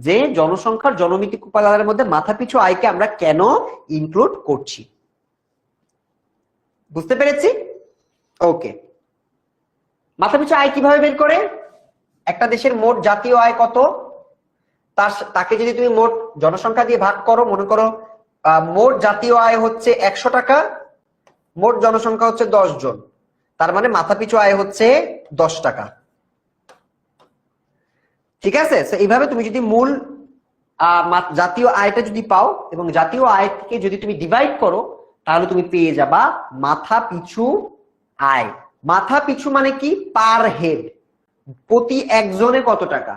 যে জনসংখ্যার জনমিতিক উপাদানের মধ্যে মাথাপিছু আয়কে আমরা কেন ইনক্লুড করছি। বুঝতে পেরেছি? ওকে, মাথাপিছু আয় কিভাবে বের করে? একটা দেশের মোট জাতীয় আয় কত তাকে যদি তুমি মোট জনসংখ্যা দিয়ে ভাগ করো, মনে করো মোট জাতীয় আয় হচ্ছে 100 টাকা, মোট জনসংখ্যা হচ্ছে 10 জন, তার মানে মাথাপিছু আয় হচ্ছে 10 টাকা। ঠিক আছে, এইভাবে তুমি যদি মূল জাতীয় আয়টা যদি পাও এবং জাতীয় আয় থেকে যদি তুমি ডিভাইড করো তাহলে তুমি পেয়ে যাবা মাথাপিছু আয়। মাথাপিছু মানে কি? পার হেড, প্রতি একজনে কত টাকা,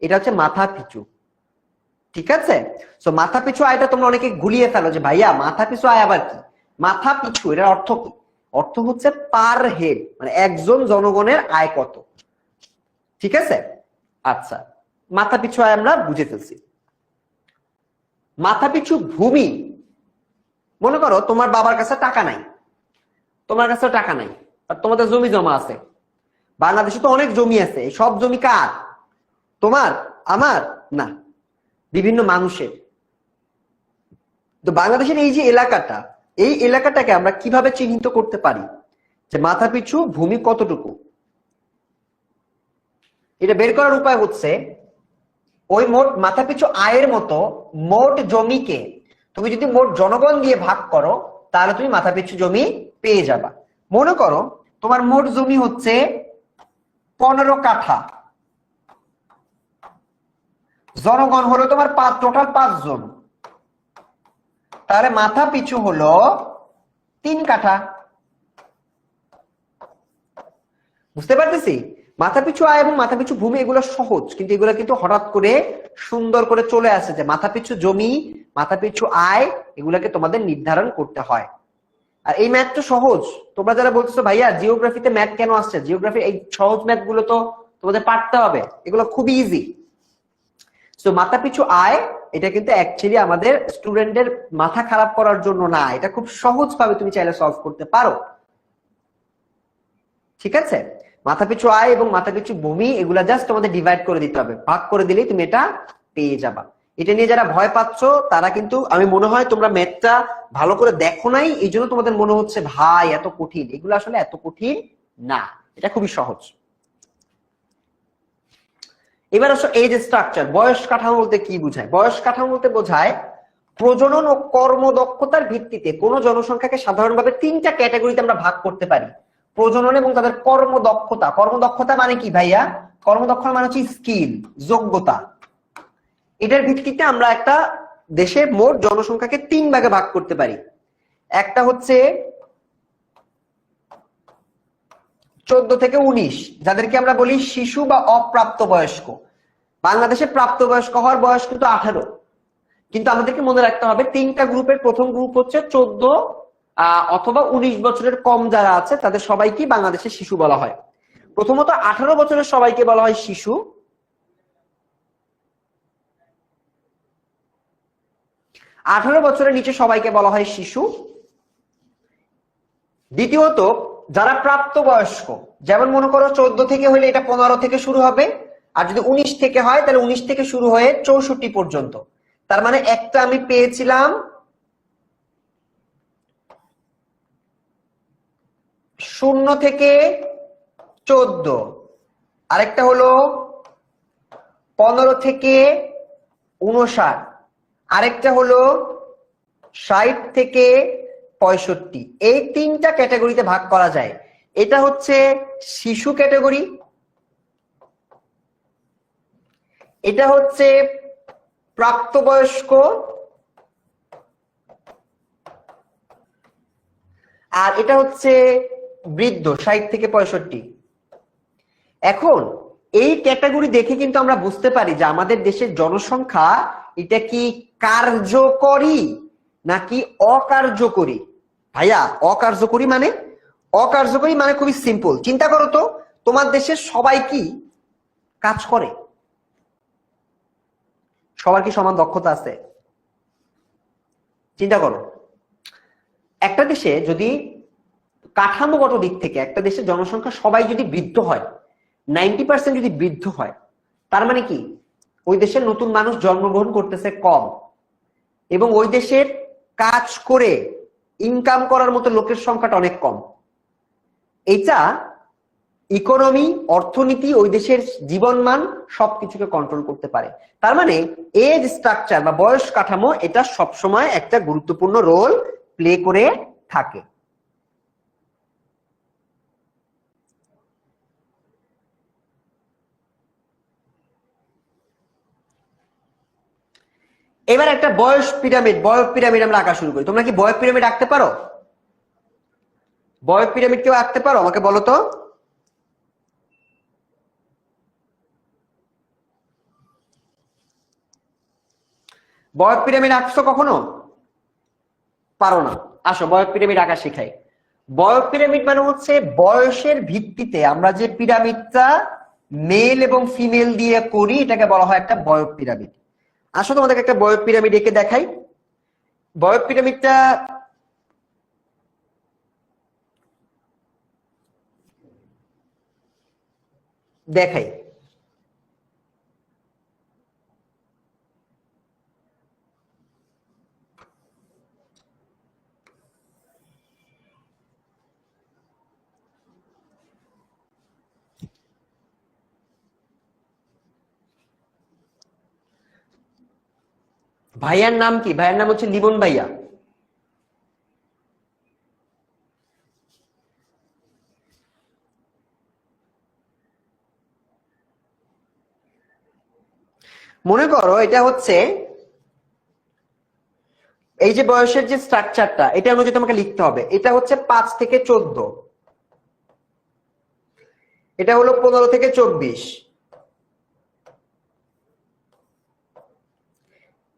এটা হচ্ছে মাথাপিছু। ঠিক আছে, সো মাথাপিছু আয়টা তোমরা অনেকে গুলিয়ে ফেলো যে ভাইয়া মাথাপিছু আয় আবার কি? মাথাপিছু এটার অর্থ কি? অর্থ হচ্ছে পার হেড, মানে একজন জনগণের আয় কত। ঠিক আছে, আচ্ছা, মাথাপিছু আয় আমরা বুঝে ফেলছি। মাথাপিছু ভূমি, মনে করো তোমার বাবার কাছে টাকা নাই, তোমার কাছে টাকা নাই, আর তোমাদের জমি জমা আছে। বাংলাদেশে তো অনেক জমি আছে, সব জমি কার? তোমার, আমার না, বিভিন্ন মানুষের। তো বাংলাদেশের এই যে এলাকাটা, এই এলাকাটাকে আমরা কিভাবে চিহ্নিত করতে পারি যে মাথাপিছু ভূমি কতটুকু? এটা বের করার উপায় হচ্ছে ওই মোট মাথাপিছু আয়ের মতো মোট জমিকে তুমি যদি মোট জনগণ দিয়ে ভাগ করো তাহলে তুমি মাথাপিছু জমি পেয়ে যাবা। মনে করো তোমার মোট জমি হচ্ছে 15 কাঠা, জনগণ হলো তোমার টোটাল 5 জন, তাহলে মাথা পিছু হলো 3 কাঠা। বুঝতে পারতেছি? মাথাপিছু আয় এবং মাথাপিছু ভূমি এগুলো সহজ, কিন্তু এগুলো কিন্তু হঠাৎ করে সুন্দর করে চলে আসে যে মাথাপিছু জমি, মাথাপিছু আয় এগুলাকে তোমাদের নির্ধারণ করতে হয়। আর এই ম্যাথ তো সহজ। তোমরা যারা বলছো ভাইয়া জিওগ্রাফিতে ম্যাথ কেন আসছে, জিওগ্রাফি এই সহজ ম্যাথ গুলো তো তোমাদের পারতে হবে, এগুলো খুবই ইজি। সো মাথাপিছু আয় এটা কিন্তু অ্যাকচুয়ালি আমাদের স্টুডেন্টদের মাথা খারাপ করার জন্য না, এটা খুব সহজ ভাবে তুমি চাইলে সলভ করতে পারো। ঠিক আছে? মাথাপিছু আয় এবং মাথাপিছু ভূমি এগুলা জাস্ট তোমাদের ডিভাইড করে দিতে হবে, ভাগ করে দিলেই তুমি এটা পেয়ে যাবা। এটা নিয়ে যারা ভয় পাচ্ছ তারা কিন্তু, আমি মনে হয় তোমরা ম্যাথটা ভালো করে দেখো নাই, এই জন্য তোমাদের মনে হচ্ছে ভাই এত কঠিন। এগুলো আসলে এত কঠিন না, এটা খুবই সহজ। এবার আসো এজ স্ট্রাকচার, বয়স কাঠামো বলতে কি বোঝায়? বয়স কাঠামো বলতে বোঝায় প্রজনন ও কর্মদক্ষতার ভিত্তিতে কোন জনসংখ্যাকে সাধারণভাবে 3টা ক্যাটাগরিতে আমরা ভাগ করতে পারি। প্রজনন এবং তাদের কর্মদক্ষতা। কর্মদক্ষতা মানে কি ভাইয়া? কর্মদক্ষতা মানে হচ্ছে স্কিল, যোগ্যতা। এটার ভিত্তিতে আমরা একটা দেশের মোট জনসংখ্যাকে 3 ভাগে ভাগ করতে পারি। একটা হচ্ছে 14 থেকে 19, যাদেরকে আমরা বলি শিশু বা অপ্রাপ্ত বয়স্ক। বাংলাদেশে প্রাপ্তবয়স্ক হওয়ার বয়স কিন্তু 18, কিন্তু আমাদেরকে মনে রাখতে হবে 3টা গ্রুপের প্রথম গ্রুপ হচ্ছে 14 অথবা 19 বছরের কম যারা আছে তাদের সবাইকে বাংলাদেশে শিশু বলা হয়। প্রথমত 18 বছরের সবাইকে বলা হয় শিশু, 18 বছরের নিচে সবাইকে বলা হয় শিশু। দ্বিতীয়ত যারা প্রাপ্তবয়স্ক, যেমন মনে করো 14 থেকে হলে এটা 15 থেকে শুরু হবে, আর যদি 19 থেকে হয় তাহলে 19 থেকে শুরু হয়ে 64 পর্যন্ত। তার মানে একটা আমি পেয়েছিলাম 0 থেকে 14, আরেকটা হলো 15 থেকে 59, আরেকটা হলো 60 থেকে 65। এই 3টা ক্যাটাগরিতে ভাগ করা যায়। এটা হচ্ছে শিশু ক্যাটাগরি, এটা হচ্ছে প্রাপ্তবয়স্ক, আর এটা হচ্ছে বৃদ্ধ 60 থেকে 65। এখন এই ক্যাটাগরি দেখে কিন্তু আমরা বুঝতে পারি যে আমাদের দেশের জনসংখ্যা এটা কি কার্যকরী নাকি অকার্যকরী। ভাইয়া অকার্যকরী মানে? অকার্যকরী মানে খুবই সিম্পল, চিন্তা করো তো তোমার দেশের সবাই কি কাজ করে? সবার কি সমান দক্ষতা আছে? চিন্তা করো, একটা দেশে যদি কাঠামোগত দিক থেকে একটা দেশের জনসংখ্যা সবাই যদি বৃদ্ধ হয়, 90% যদি বৃদ্ধ হয়, তার মানে কি ওই দেশের নতুন মানুষ জন্মগ্রহণ করতেছে কম, এবং ওই দেশের কাজ করে ইনকাম করার মতো লোকের সংখ্যাটা অনেক কম। এটা ইকোনমি, অর্থনীতি, ওই দেশের জীবনমান সবকিছুকে কন্ট্রোল করতে পারে। তার মানে এজ স্ট্রাকচার বা বয়স কাঠামো এটা সবসময় একটা গুরুত্বপূর্ণ রোল প্লে করে থাকে। এবার একটা বয়স পিরামিড আমরা আঁকা শুরু করি। তোমরা কি বয়স পিরামিড আঁকতে পারো? বয়স পিরামিড কেউ আঁকতে পারো? আমাকে বলো তো। বয়স পিরামিড আঁকছো কখনো? পারো না? আসো বয়স পিরামিড আঁকা শিখাই। বয়স পিরামিড মানে হচ্ছে বয়সের ভিত্তিতে আমরা যে পিরামিডটা মেল এবং ফিমেল দিয়ে করি, এটাকে বলা হয় একটা বয়স পিরামিড। আসো তোমাদেরকে একটা বয়স পিরামিড এঁকে দেখাই। বয়স পিরামিডটা দেখাই। ভাইয়ার নাম কি? ভাইয়ার নাম হচ্ছে লিমন ভাইয়া। মনে করো এটা হচ্ছে এই যে বয়সের যে স্ট্রাকচারটা, এটা অনুযায়ী তোমাকে লিখতে হবে। এটা হচ্ছে 5 থেকে 14, এটা হলো 15 থেকে 24,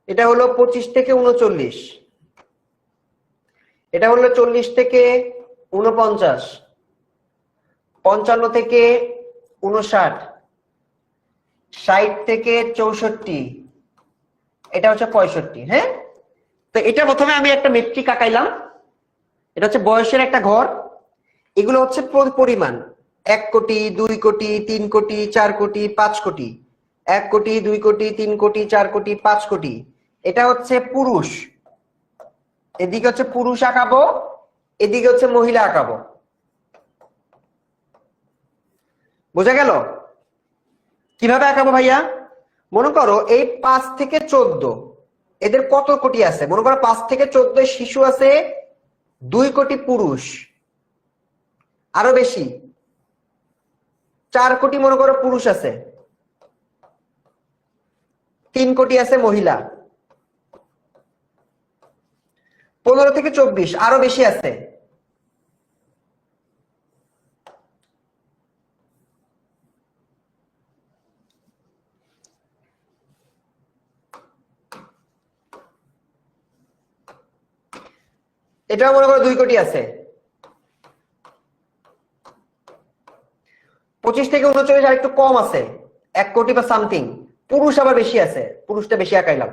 এটা হলো 25 থেকে 39, এটা হলো 40 থেকে 49, 55 থেকে 59, 60 থেকে 64, এটা হচ্ছে 65। হ্যাঁ, তো এটা প্রথমে আমি একটা মেট্রিক আঁকাইলাম। এটা হচ্ছে বয়সের একটা ঘর। এগুলো হচ্ছে পরিমাণ 1 কোটি, 2 কোটি, 3 কোটি, 4 কোটি, 5 কোটি। 1 কোটি, 2 কোটি, 3 কোটি, 4 কোটি, 5 কোটি। এটা হচ্ছে পুরুষ, এদিকে হচ্ছে পুরুষ আঁকাবো, এদিকে হচ্ছে মহিলা আঁকাবো। বোঝা গেল? কিভাবে আঁকাবো ভাইয়া? মনে করো এই 5 থেকে 14 এদের কত কোটি আছে? মনে করো 5 থেকে 14 শিশু আছে, 2 কোটি পুরুষ, আরো বেশি 4 কোটি মনে করো পুরুষ আছে, 3 কোটি আছে মহিলা, 15 থেকে 24 আরো বেশি আছে। এটাও মনে করো 2 কোটি আছে। 25 থেকে 39 আর একটু কম আছে, 1 কোটি বা সামথিং। পুরুষ আবার বেশি আছে, পুরুষটা বেশি আঁকাইলাম।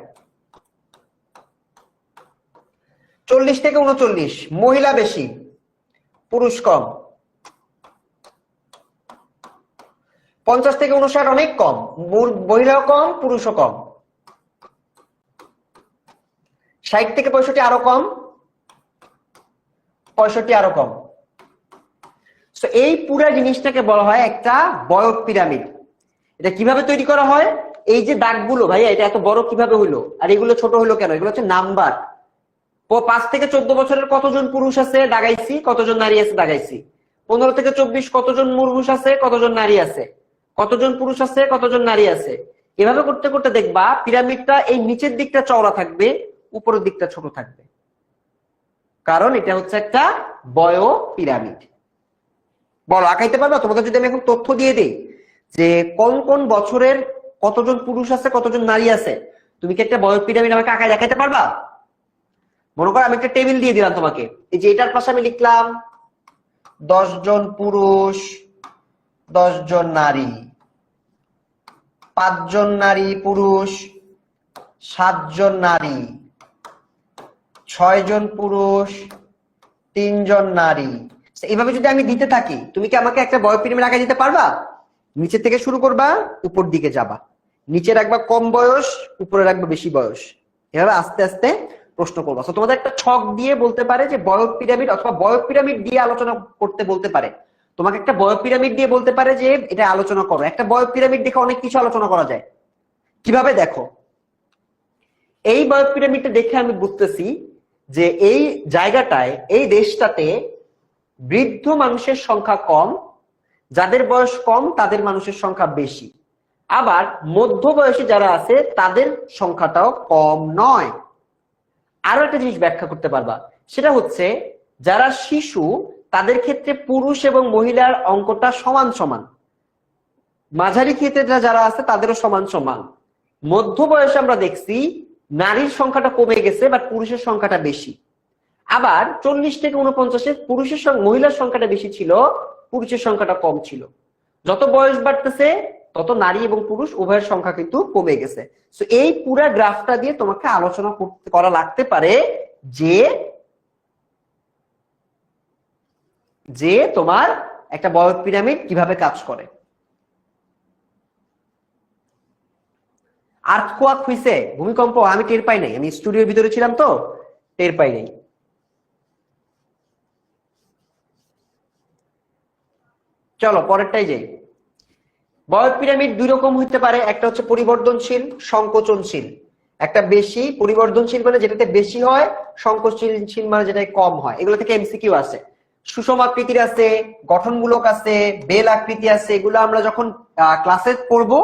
40 থেকে 39 মহিলা বেশি, পুরুষ কম। 50 থেকে 59 অনেক কম, মহিলাও কম, পুরুষও কম। 60 থেকে 65 আরো কম, 65 আরো কম। এই পুরা জিনিসটাকে বলা হয় একটা বয়স পিরামিড। এটা কিভাবে তৈরি করা হয়? এই যে দাগগুলো ভাইয়া, এটা এত বড় কিভাবে হইলো আর এগুলো ছোট হইলো কেন? এগুলো হচ্ছে নাম্বার। 5 থেকে 14 বছরের কতজন পুরুষ আছে দাগাইছি, কতজন নারী আছে দাগাইছি। 15 থেকে 24 কতজন পুরুষ আছে, কতজন নারী আছে, কতজন পুরুষ আছে, কতজন নারী আছে। এভাবে করতে করতে দেখবা পিরামিডটা এই নিচের দিকটা চওড়া থাকবে, উপরের দিকটা ছোট থাকবে, কারণ এটা হচ্ছে একটা বয় পিরামিড। বলো আঁকাইতে পারবা? তোমাদের যদি আমি এখন তথ্য দিয়ে দিই যে কোন কোন বছরের কতজন পুরুষ আছে, কতজন নারী আছে, তুমি কি একটা বয় পিরামিড আমাকে আঁকায় দেখাইতে পারবা? মনে করো আমি একটা টেবিল দিয়ে দিলাম তোমাকে, এই যে এটার পাশে আমি লিখলাম 10 জন পুরুষ, 10 জন নারী, 5 জন নারী পুরুষ, 7 জন নারী, 6 জন পুরুষ, 3 জন নারী। এইভাবে যদি আমি দিতে থাকি, তুমি কি আমাকে একটা বয় পিরামিড আঁকা দিতে পারবা? নিচে থেকে শুরু করবা, উপর দিকে যাবা, নিচে রাখবা কম বয়স, উপরে রাখবা বেশি বয়স, এভাবে আস্তে আস্তে প্রশ্ন করবা। তোমাদের একটা ছক দিয়ে বলতে পারে যে বয় পিরামিড, অথবা বয় পিরামিড দিয়ে আলোচনা করতে বলতে পারে। তোমাকে একটা বয় পিরামিড দিয়ে বলতে পারে যে এটা আলোচনা করো। একটা বয় পিরামিড দেখে অনেক কিছু আলোচনা করা যায়। কিভাবে দেখো? এই বয় পিরামিডটা দেখে আমি বুঝতেছি যে এই জায়গাটায়, এই দেশটাতে বৃদ্ধ মানুষের সংখ্যা কম, যাদের বয়স কম তাদের মানুষের সংখ্যা বেশি। আবার মধ্য বয়সী যারা আছে তাদের সংখ্যাটাও কম নয়। আরো একটা জিনিস ব্যাখ্যা করতে পারবা, সেটা হচ্ছে যারা শিশু তাদের ক্ষেত্রে পুরুষ এবং মহিলার অঙ্কটা সমান সমান, মাঝারি ক্ষেত্রে যারা আছে তাদেরও সমান সমান। মধ্য বয়সে আমরা দেখছি নারীর সংখ্যাটা কমে গেছে, বাট পুরুষের সংখ্যাটা বেশি। আবার 40 থেকে 49 পুরুষের সঙ্গে মহিলার সংখ্যাটা বেশি ছিল, পুরুষের সংখ্যাটা কম ছিল। যত বয়স বাড়তেছে তত নারী এবং পুরুষ উভয়ের সংখ্যা কিন্তু কমে গেছে। এই পুরা গ্রাফটা দিয়ে তোমাকে আলোচনা করা লাগতে পারে যে তোমার একটা বয় পিরামিড কিভাবে কাজ করে। আর্থকোয়াক হইছে, ভূমিকম্প, আমি টের পাই নাই, আমি স্টুডিওর ভিতরে ছিলাম তো টের পাই নাই। চলো পরেরটাই যাই। বয় পিরামিড দুই রকম হইতে পারে, একটা হচ্ছে পরিবর্তনশীল, সংকোচনশীল। একটা বেশি পরিবর্ধনশীল মানে যেটাতে বেশি হয়, সংকোচনশীল মানে যেটাতে কম হয়। এগুলো থেকে এমসিকিউ আছে। সুষম আকৃতির আছে, গঠনমূলক আছে, বেল আকৃতি আছে। এগুলো আমরা যখন ক্লাসে পড়বো,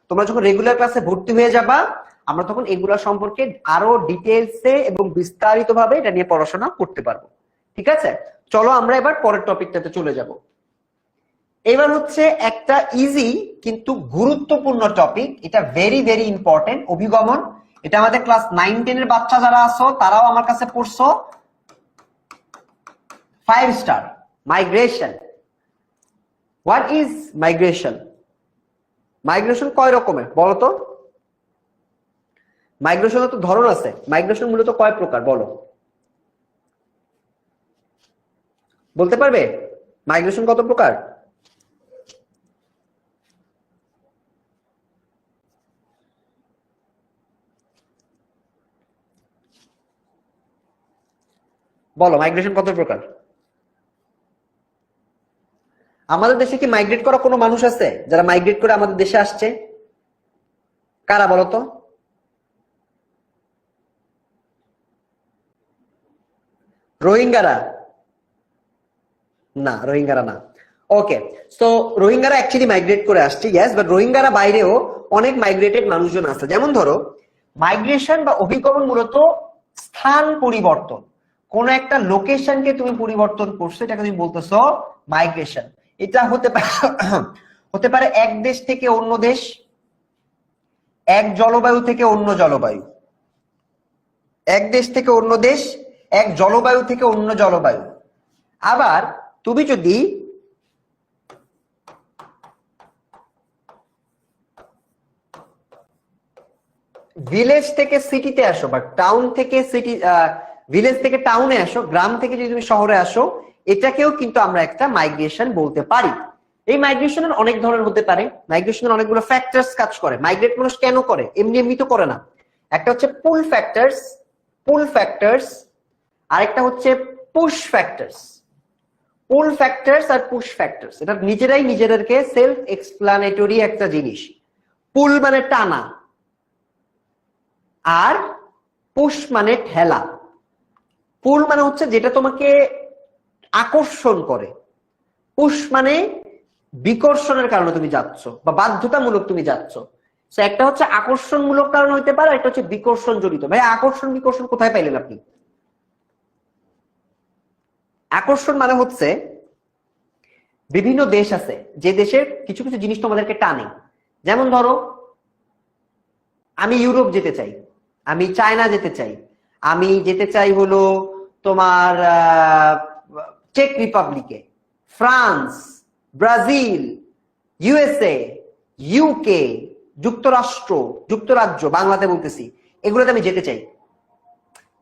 তোমরা যখন রেগুলার ক্লাসে ভর্তি হয়ে যাবা, আমরা তখন এগুলা সম্পর্কে আরো ডিটেলসে এবং বিস্তারিত ভাবে এটা নিয়ে পড়াশোনা করতে পারবো। ঠিক আছে, চলো আমরা এবার পরের টপিকটাতে চলে যাব। এবার হচ্ছে একটা ইজি কিন্তু গুরুত্বপূর্ণ টপিক, এটা ভেরি ভেরি ইম্পর্টেন্ট, অভিগমন। এটা আমাদের ক্লাস 9-10 এর বাচ্চা যারা আছো তারাও আমার কাছে পড়ছো। 5 star migration. What is migration? Migration কয় রকমের বলো তো? মাইগ্রেশনের তো ধরন আছে। মাইগ্রেশন মূলত কয় প্রকার বলো, বলতে পারবে? মাইগ্রেশন কত প্রকার? বলো, মাইগ্রেশন কত প্রকার? আমাদের দেশে কি মাইগ্রেট করা কোনো মানুষ আছে যারা মাইগ্রেট করে আমাদের দেশে আসছে? কারা বলো তো? রোহিঙ্গারা? না, রোহিঙ্গারা না। ওকে, সো রোহিঙ্গারা অ্যাকচুয়ালি মাইগ্রেট করে আসছে, ইয়েস, বাট রোহিঙ্গারা বাইরেও অনেক মাইগ্রেটেড মানুষজন আছে। যেমন ধরো, মাইগ্রেশন বা অভিগমন মূলত স্থান পরিবর্তন। কোন একটা লোকেশনকে তুমি পরিবর্তন করছো, এটাকে তুমি বলতেছো মাইগ্রেশন। এটা হতে পারে এক দেশ থেকে অন্য দেশ, এক জলবায়ু থেকে অন্য জলবায়ু, এক দেশ থেকে অন্য দেশ, এক জলবায়ু থেকে অন্য জলবায়ু। আবার তুমি যদি ভিলেজ থেকে সিটিতে আসো বা টাউন থেকে সিটি, ভিলেজ থেকে টাউনে আসো, গ্রাম থেকে যদি তুমি শহরে আসো, এটাকেও কিন্তু আমরা একটা মাইগ্রেশন বলতে পারি। এই মাইগ্রেশনের অনেক ধরনের হতে পারে। মাইগ্রেশনের অনেকগুলো ফ্যাক্টরস কাজ করে। মাইগ্রেট মানুষ কেন করে? এমনি এমনি তো করে না। একটা হচ্ছে পুল ফ্যাক্টরস, আরেকটা হচ্ছে পুশ ফ্যাক্টরস। পুল ফ্যাক্টরস আর পুশ ফ্যাক্টরস এটা নিজেরাই নিজেদেরকে সেলফ এক্সপ্লানেটরি একটা জিনিস। পুল মানে টানা, আর পুশ মানে ঠেলা। পুল মানে হচ্ছে যেটা তোমাকে আকর্ষণ করে, পুশ মানে বিকর্ষণের কারণে তুমি যাচ্ছ বা বাধ্যতামূলক তুমি যাচ্ছ। একটা হচ্ছে আকর্ষণমূলক কারণ হইতে পারে, একটা হচ্ছে বিকর্ষণ জড়িত। ভাই আকর্ষণ বিকর্ষণ কোথায় পাইলেন আপনি? আকর্ষণ মানে হচ্ছে বিভিন্ন দেশ আছে যে দেশের কিছু কিছু জিনিস তোমাদেরকে টানে। যেমন ধরো, আমি ইউরোপ যেতে চাই, আমি চায়না যেতে চাই, আমি যেতে চাই হলো তোমার চেক রিপাবলিকে, ফ্রান্স, ব্রাজিল, ইউএসএ, ইউকে, যুক্তরাজ্য বাংলাতে বলতেছি, এগুলোতে আমি যেতে চাই।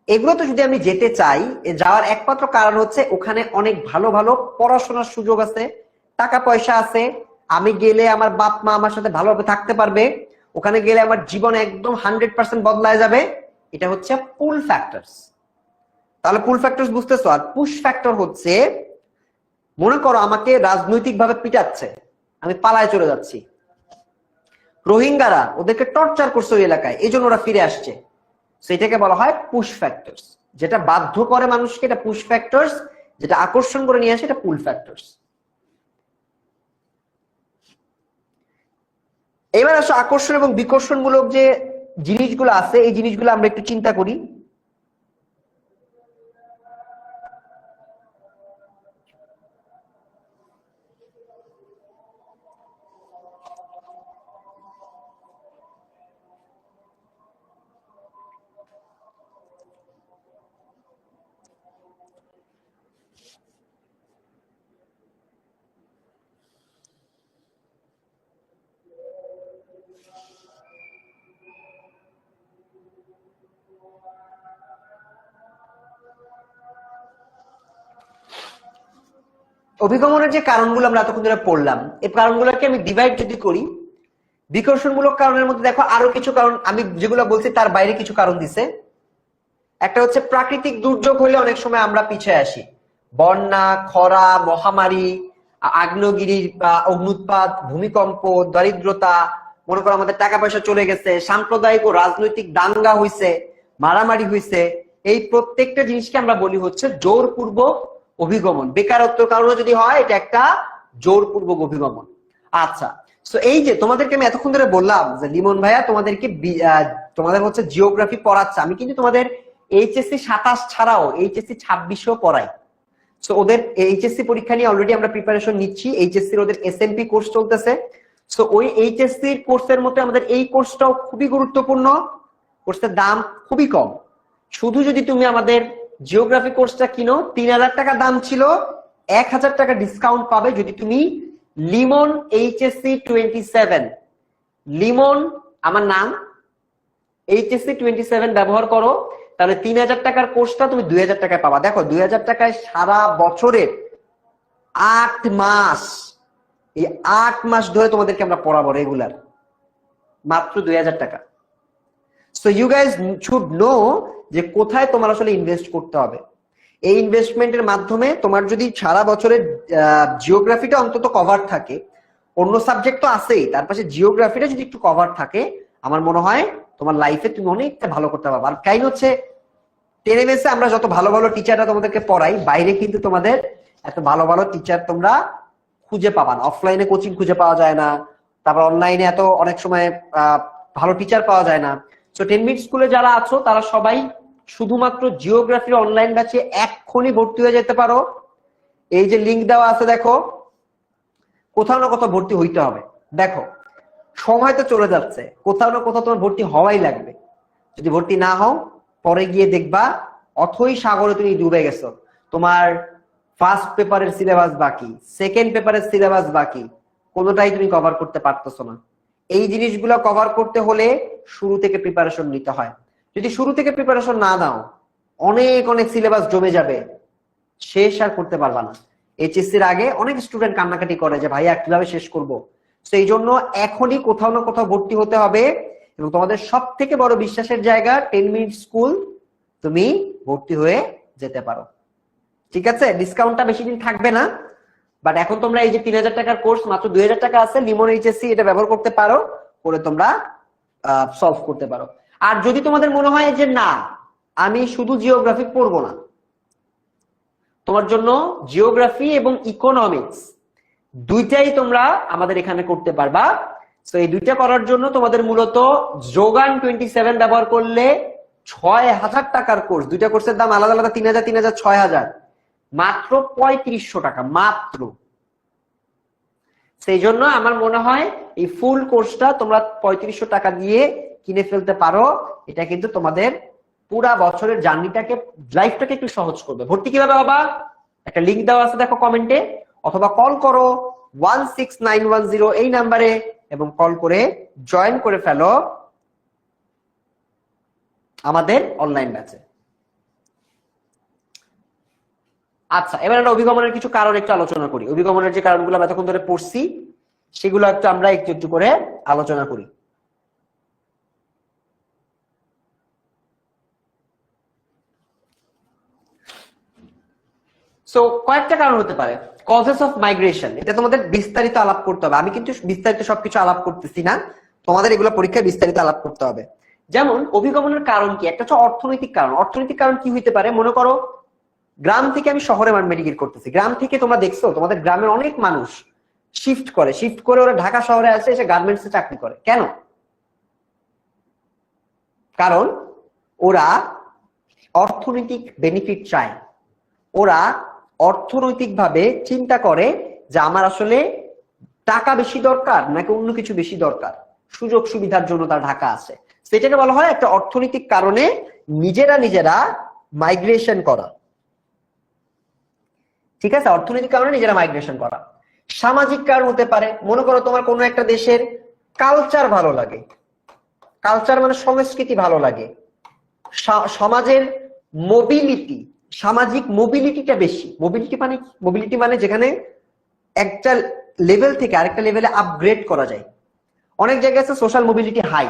এগুলোতে যদি আমি যেতে চাই, যাওয়ার একমাত্র কারণ হচ্ছে ওখানে অনেক ভালো ভালো পড়াশোনার সুযোগ আছে, টাকা পয়সা আছে, আমি গেলে আমার বাপ মা আমার সাথে ভালোভাবে থাকতে পারবে, ওখানে গেলে আমার জীবন একদম 100% বদলায় যাবে। এটা হচ্ছে পুল ফ্যাক্টরস। তাহলে পুল ফ্যাক্টরস বুঝতেছো। আর পুশ ফ্যাক্টর হচ্ছে, মনে করো আমাকে রাজনৈতিক ভাবে পিটাচ্ছে, আমি পালায় চলে যাচ্ছি, রোহিঙ্গারা ওদেরকে টর্চার করছে ওই এলাকায়, এই জন্য ওরা ফিরে আসছে, সেটাকে বলা হয় পুশ ফ্যাক্টরস। যেটা বাধ্য করে মানুষকে এটা পুশ ফ্যাক্টরস, যেটা আকর্ষণ করে নিয়ে আসে এটা পুল ফ্যাক্টরস। এবার আসো আকর্ষণ এবং বিকর্ষণমূলক যে জিনিসগুলো আছে, এই জিনিসগুলো আমরা একটু চিন্তা করি। অভিগমনের যে কারণগুলো আমরা এতক্ষণ ধরে পড়লাম, এই কারণগুলোকে আমি ডিভাইড যদি করি, বিকর্ষণমূলক কারণের মধ্যে দেখো আরো কিছু কারণ, আমি যেগুলো বলছি তার বাইরে কিছু কারণ দিছে। একটা হচ্ছে প্রাকৃতিক দুর্যোগ হলে অনেক সময় আমরা পিছিয়ে আসি। বন্যা, খরা, মহামারী, আগ্নেয়গিরির অগ্নুৎপাত, ভূমিকম্প, দারিদ্রতা, মনে করো আমাদের টাকা পয়সা চলে গেছে, সাম্প্রদায়িক ও রাজনৈতিক দাঙ্গা হইছে, মারামারি হইছে, এই প্রত্যেকটা জিনিসকে আমরা বলি হচ্ছে জোরপূর্বক অভিগমন। বেকারত্বের কারণে যদি হয় এটা একটা জোরপূর্বক অভিগমন। আচ্ছা, তো এই যে তোমাদেরকে আমি এতক্ষণ ধরে বললাম যে লিমন ভাইয়া তোমাদেরকে তোমাদের হচ্ছে জিওগ্রাফি পড়াচ্ছে, আমি কিন্তু তোমাদের এইচএসসি 27 ছাড়াও এইচএসসি 26ও পড়াই। সো ওদের এইচএসসি পরীক্ষা নিয়ে অলরেডি আমরা প্রিপারেশন নিচ্ছি। এইচএসসি ওদের এসএমপি কোর্স চলতেছে। সো ওই এইচএসসি কোর্সের মধ্যে আমাদের এই কোর্সটাও খুবই গুরুত্বপূর্ণ, কোর্সের দাম খুবই কম। শুধু যদি তুমি আমাদের জিওগ্রাফি কোর্সটা কিনো 3000 টাকা দাম ছিল, 1000 টাকা ডিসকাউন্ট পাবে যদি তুমি লিমন এইচএসসি 27, লিমন আমার নাম এইচএসসি 27 ব্যবহার করো, তাহলে 3000 টাকার কোর্সটা তুমি 2000 টাকায় পাবা। দেখো 2000 টাকায় সারা বছরের 8 মাস, এই 8 মাস ধরে তোমাদেরকে আমরা পড়াবো রেগুলার, মাত্র 2000 টাকা। So you guys should know যে কোথায় তোমার আসলে ইনভেস্ট করতে হবে। এই ইনভেস্টমেন্টের মাধ্যমে তোমার যদি সারা বছরের জিওগ্রাফিটা অন্তত কভার থাকে, অন্য সাবজেক্ট তো আছেই, তার পাশে জিওগ্রাফিটা যদি একটু কভার থাকে, আমার মনে হয় তোমার লাইফে তুমি অনেকটা ভালো করতে পারবে। আর কারণ হচ্ছে টেনেমেসে আমরা যত ভালো ভালো টিচাররা তোমাদেরকে পড়াই, বাইরে কিন্তু তোমাদের এত ভালো ভালো টিচার তোমরা খুঁজে পাবা না। অফলাইনে কোচিং খুঁজে পাওয়া যায় না, তারপর অনলাইনে এত অনেক সময় ভালো টিচার পাওয়া যায় না। সো 10 মিনিট স্কুলে যারা আছো তারা সবাই শুধুমাত্র জিওগ্রাফি অনলাইন ব্যাচে এক্ষুনি ভর্তি হয়ে যেতে পারো। এই যে লিংক দেওয়া আছে দেখো, কোথাও না কোথাও ভর্তি হইতে হবে। দেখো সময় তো চলে যাচ্ছে, কোথাও না কোথাও তোমার ভর্তি হওয়াই লাগবে। যদি ভর্তি না হও, পরে গিয়ে দেখবা অথই সাগরে তুমি ডুবে গেছো। তোমার ফার্স্ট পেপারের সিলেবাস বাকি, সেকেন্ড পেপারের সিলেবাস বাকি, কোনোটাই তুমি কভার করতে পারতেছো না। এই জিনিসগুলো কভার করতে হলে শুরু থেকে প্রিপারেশন নিতে হয়। যদি শুরু থেকে প্রিপারেশন না নাও, অনেক অনেক সিলেবাস জমে যাবে, শেষ আর করতে পারবা না। এইচএসসির আগে অনেক স্টুডেন্ট কান্নাকাটি করে যে ভাইয়া কিভাবে শেষ করব। সেই জন্য এখনই কোথাও না কোথাও ভর্তি হতে হবে। এবং তোমাদের সব থেকে বড় বিশ্বাসের জায়গা 10 মিনিট স্কুল, তুমি ভর্তি হয়ে যেতে পারো। ঠিক আছে, ডিসকাউন্টটা বেশি দিন থাকবে না, বাট এখন তোমরা এই যে 3000 টাকার কোর্স মাত্র 2000 টাকা আছে, লিমন এইচএসসি, এটা ব্যবহার করতে পারো, করে তোমরা সলভ করতে পারো। আর যদি তোমাদের মনে হয় যে না আমি শুধু জিওগ্রাফি পড়বো না, তোমার জন্য জিওগ্রাফি এবং ইকোনমিক্স দুইটাই তোমরা আমাদের এখানে করতে পারবা। তো এই দুইটা করার জন্য তোমাদের মূলত যোগান 27 ব্যবহার করলে 6000 টাকার কোর্স, দুইটা কোর্সের দাম আলাদা আলাদা, 3000 3000 6000, মাত্র 3500 টাকা মাত্র। সেই জন্য আমার মনে হয় এই ফুল কোর্সটা তোমরা 3500 টাকা দিয়ে কিনে ফেলতে পারো। এটা কিন্তু তোমাদের পুরা বছরের জার্নিটাকে, লাইফটাকে একটু সহজ করবে। ভর্তি কিভাবে হবা, একটা লিংক দেওয়া আছে দেখো কমেন্টে, অথবা কল করো 16910 এই নাম্বারে এবং কল করে জয়েন করে ফেলো আমাদের অনলাইন ব্যাচে। আচ্ছা, এবার আমরা অভিগমনের কিছু কারণ একটু আলোচনা করি। অভিগমনের যে কারণগুলো আমরা এতক্ষণ ধরে পড়ছি সেগুলো একটু আমরা একটু একটু করে আলোচনা করি। সো কয়েকটা কারণ হতে পারে। কজেস অফ মাইগ্রেশন, এটা তোমাদের বিস্তারিত আলাপ করতে হবে। আমি কিন্তু বিস্তারিত সবকিছু আলাপ করতেছি না, তোমাদের এগুলো পরীক্ষায় বিস্তারিত আলাপ করতে হবে। যেমন অভিগমনের কারণ কি, একটা হচ্ছে অর্থনৈতিক কারণ। অর্থনৈতিক কারণ কি হইতে পারে, মনে করো গ্রাম থেকে আমি শহরে মেডিকেল করতেছি, গ্রাম থেকে তোমরা দেখছো তোমাদের গ্রামের অনেক মানুষ শিফট করে ওরা ঢাকা শহরে আসে, এসে গার্মেন্টসে চাকরি করে। কেন? কারণ ওরা অর্থনৈতিক বেনিফিট চায়, ওরা অর্থনৈতিকভাবে চিন্তা করে যে আমার আসলে টাকা বেশি দরকার নাকি অন্য কিছু বেশি দরকার, সুযোগ সুবিধার জন্য তারা ঢাকা আসে। সেটাকে বলা হয় একটা অর্থনৈতিক কারণে নিজেরা মাইগ্রেশন করা। ঠিক আছে, অর্থনৈতিক কারণে নিজেরা মাইগ্রেশন করা। সামাজিক কারণ হতে পারে, মনে করো তোমার কোনো একটা দেশের কালচার ভালো লাগে, কালচার মানে সংস্কৃতি ভালো লাগে, সমাজের মোবিলিটি, সামাজিক মোবিলিটিটা বেশি। মোবিলিটি মানে যেখানে একটা লেভেল থেকে আরেকটা লেভেলে আপগ্রেড করা যায়। অনেক জায়গায় আছে social mobility high.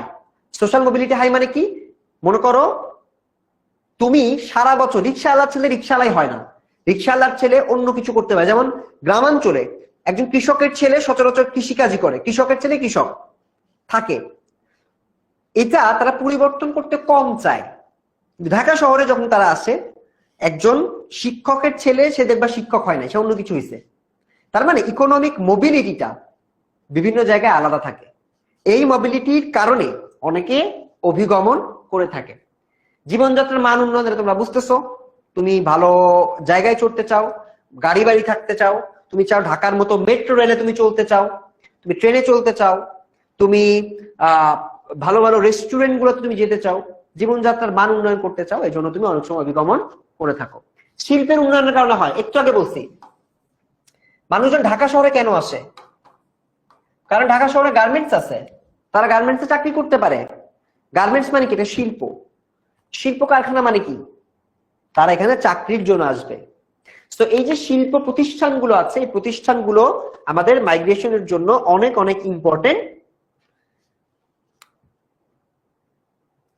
Social mobility high মানে কি, মনে করো তুমি সারা বছর রিক্সাওয়ালার ছেলে রিক্সাওয়ালাই হয় না, রিক্সাওয়ালার ছেলে অন্য কিছু করতে পারে। যেমন গ্রামাঞ্চলে একজন কৃষকের ছেলে সচরাচর কৃষিকাজই করে, কৃষকের ছেলে কৃষক থাকে, এটা তারা পরিবর্তন করতে কম চায়। ঢাকা শহরে যখন তারা আসে, একজন শিক্ষকের ছেলে সে দেখবা শিক্ষক হয় না, সে অন্য কিছু হয়েছে। তার মানে ইকোনমিক মোবিলিটিটা বিভিন্ন জায়গায় আলাদা থাকে। এই মোবিলিটির কারণে অনেকে অভিগমন করে থাকে। জীবনযাত্রার মান উন্নয়নের তোমরা বুঝতেছো, তুমি ভালো জায়গায় চড়তে চাও, গাড়ি বাড়ি থাকতে চাও, তুমি চাও ঢাকার মতো মেট্রো রেলে তুমি চলতে চাও, তুমি ট্রেনে চলতে চাও, তুমি ভালো ভালো রেস্টুরেন্ট গুলোতে তুমি যেতে চাও, জীবনযাত্রার মান উন্নয়ন করতে চাও, এই জন্য তুমি অনেক সময় অভিগমন করে থাকো। শিল্পের উন্নয়নের কারণে হয়। একটু আগে বলছি মানুষজন ঢাকা শহরে কেন আসে, কারণ ঢাকা শহরে গার্মেন্টস আছে, তারা গার্মেন্টসে চাকরি করতে পারে। গার্মেন্টস মানে কি? এটা শিল্প। শিল্প কারখানা মানে কি? তারা এখানে চাকরির জন্য আসবে। তো এই যে শিল্প প্রতিষ্ঠানগুলো আছে, এই প্রতিষ্ঠানগুলো আমাদের মাইগ্রেশনের জন্য অনেক অনেক ইম্পর্টেন্ট।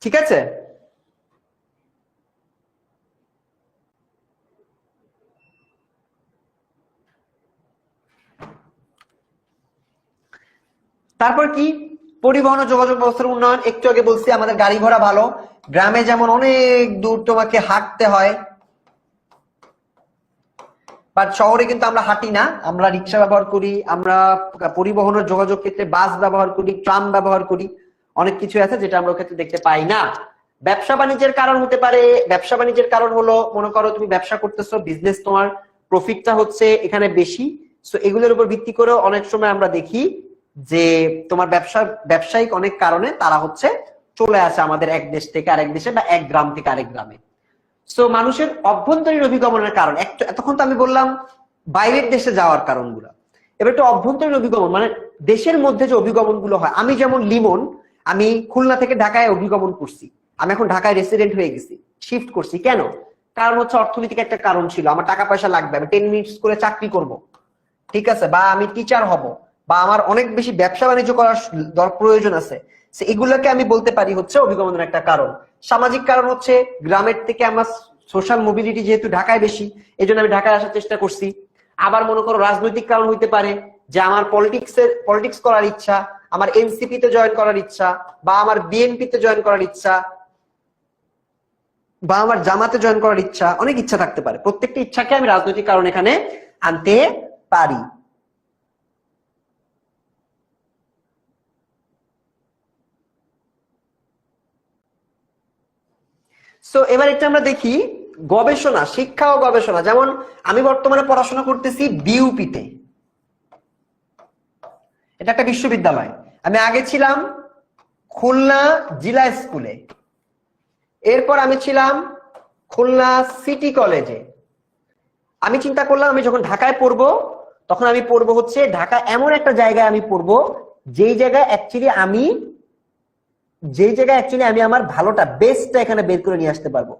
ঠিক আছে? তারপর কি? পরিবহন ও যোগাযোগ ব্যবস্থার উন্নয়ন। একটু আগে বলছি আমাদের গাড়ি ঘোড়া ভালো। গ্রামে যেমন অনেক দূর তোমাকে হাঁটতে হয়, বাট শহরে কিন্তু আমরা হাঁটি না, আমরা রিক্সা ব্যবহার করি, আমরা পরিবহনের যোগাযোগ ক্ষেত্রে বাস ব্যবহার করি, ট্রাম ব্যবহার করি, অনেক কিছু আছে যেটা আমরা ক্ষেত্রে দেখতে পাই না। ব্যবসা বাণিজ্যের কারণ হতে পারে। ব্যবসা বাণিজ্যের কারণ হলো, মনে করো তুমি ব্যবসা করতেছো, বিজনেস, তোমার প্রফিটটা হচ্ছে এখানে বেশি, সো এগুলোর উপর ভিত্তি করে অনেক সময় আমরা দেখি যে তোমার ব্যবসায়িক অনেক কারণে তারা হচ্ছে চলে আসে আমাদের এক দেশ থেকে আরেক দেশে বা এক গ্রাম থেকে আরেক গ্রামে। সো মানুষের অভ্যন্তরীণ অভিগমনের কারণ, এতক্ষণ তো আমি বললাম বাইরের দেশে যাওয়ার কারণগুলো, এবার একটু অভ্যন্তরীণ অভিগমন, মানে দেশের মধ্যে যে অভিগমন গুলো হয়। আমি যেমন লিমন, আমি খুলনা থেকে ঢাকায় অভিগমন করছি, আমি এখন ঢাকায় রেসিডেন্ট হয়ে গেছি, শিফট করছি। কেন? কারণ হচ্ছে অর্থনৈতিক একটা কারণ ছিল, আমার টাকা পয়সা লাগবে, আমি 10 মিনিটস করে চাকরি করব, ঠিক আছে, বা আমি টিচার হব, বা আমার অনেক বেশি ব্যবসা বাণিজ্য করার প্রয়োজন আছে, এগুলোকে আমি বলতে পারি হচ্ছে অভিগমনের একটা কারণ। সামাজিক কারণ হচ্ছে গ্রামের থেকে আমার সোশ্যাল মোবিলিটি যেহেতু ঢাকায় বেশি, এই জন্য আমি ঢাকায় আসার চেষ্টা করছি। আবার মনে করো রাজনৈতিক কারণ হইতে পারে, যে আমার পলিটিক্স করার ইচ্ছা, আমার এনসিপি তে জয়েন করার ইচ্ছা, বা আমার বিএনপি তে জয়েন করার ইচ্ছা, বা আমার জামাতে জয়েন করার ইচ্ছা, অনেক ইচ্ছা থাকতে পারে। প্রত্যেকটা ইচ্ছাকে আমি রাজনৈতিক কারণ এখানে আনতে পারি। সো এবার একটা আমরা দেখি গবেষণা, শিক্ষা ও গবেষণা। যেমন আমি বর্তমানে পড়াশোনা করতেছি বিউপিতে, এটা একটা বিশ্ববিদ্যালয়। আমি আগে ছিলাম খুলনা জিলা স্কুলে, এরপর আমি ছিলাম খুলনা সিটি কলেজে। আমি চিন্তা করলাম আমি যখন ঢাকায় পড়বো, তখন আমি পড়বো হচ্ছে ঢাকা এমন একটা জায়গায় আমি পড়বো যেই জায়গায় অ্যাকচুয়ালি আমি আমার ভালোটা, বেস্টটা এখানে বের করে নিয়ে আসতে পারবো।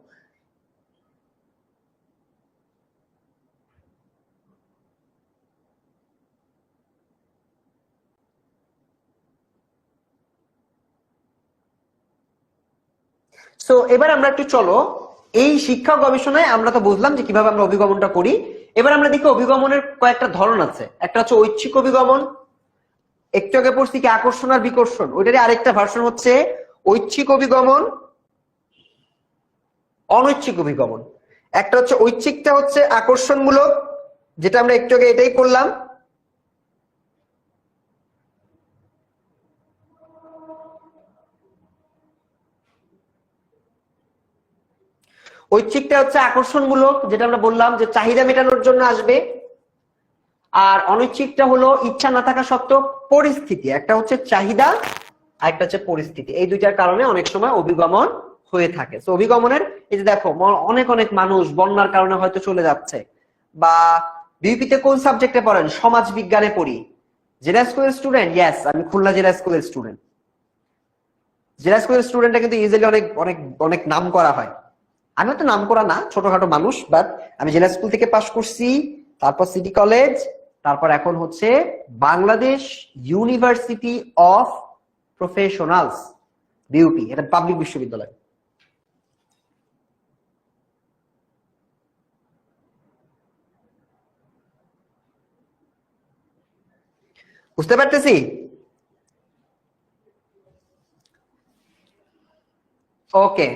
সো এবার আমরা একটু চলো এই শিক্ষা গবেষণায়, আমরা তো বুঝলাম যে কিভাবে আমরা অভিগমনটা করি। এবার আমরা দেখি অভিগমনের কয়েকটা ধরন আছে। একটা হচ্ছে ঐচ্ছিক অভিগমন, একটু আগে পড়ছি কি আকর্ষণ আর বিকর্ষণ, ওইটারই আরেকটা ভার্সন হচ্ছে ঐচ্ছিক অভিগমন, অনৈচ্ছিক অভিগমন। একটা হচ্ছে ঐচ্ছিকটা হচ্ছে আকর্ষণমূলক, যেটা আমরা একটু আগে এটাই করলাম। ঐচ্ছিকটা হচ্ছে আকর্ষণমূলক, যেটা আমরা বললাম যে চাহিদা মেটানোর জন্য আসবে। আর অনৈচ্ছিকটা হলো ইচ্ছা না থাকা সত্ত্বেও পরিস্থিতি, একটা হচ্ছে চাহিদা আর একটা হচ্ছে পরিস্থিতি, এই দুইটার কারণে অনেক সময় অভিগমন হয়ে থাকে। তো অভিগমনের এই যে দেখো অনেক অনেক মানুষ বন্যার কারণে হয়তো চলে যাচ্ছে, বা বিউপিতে কোন সাবজেক্টে পড়েন? সমাজ বিজ্ঞানে পড়ি। জেলা স্কুলের স্টুডেন্ট? ইয়েস, আমি খুলনা জেলা স্কুলের স্টুডেন্ট। জেলা স্কুলের স্টুডেন্টটা কিন্তু ইজিলি অনেক অনেক অনেক নাম করা হয়। আমি তো নাম করা না, ছোটখাটো মানুষ, বাট আমি জেলা স্কুল থেকে পাশ করছি, তারপর সিটি কলেজ, তারপর এখন হচ্ছে Bangladesh university of professionals, BUP, এটা পাবলিক বিশ্ববিদ্যালয়। বুঝতে পারতেছি? ওকে,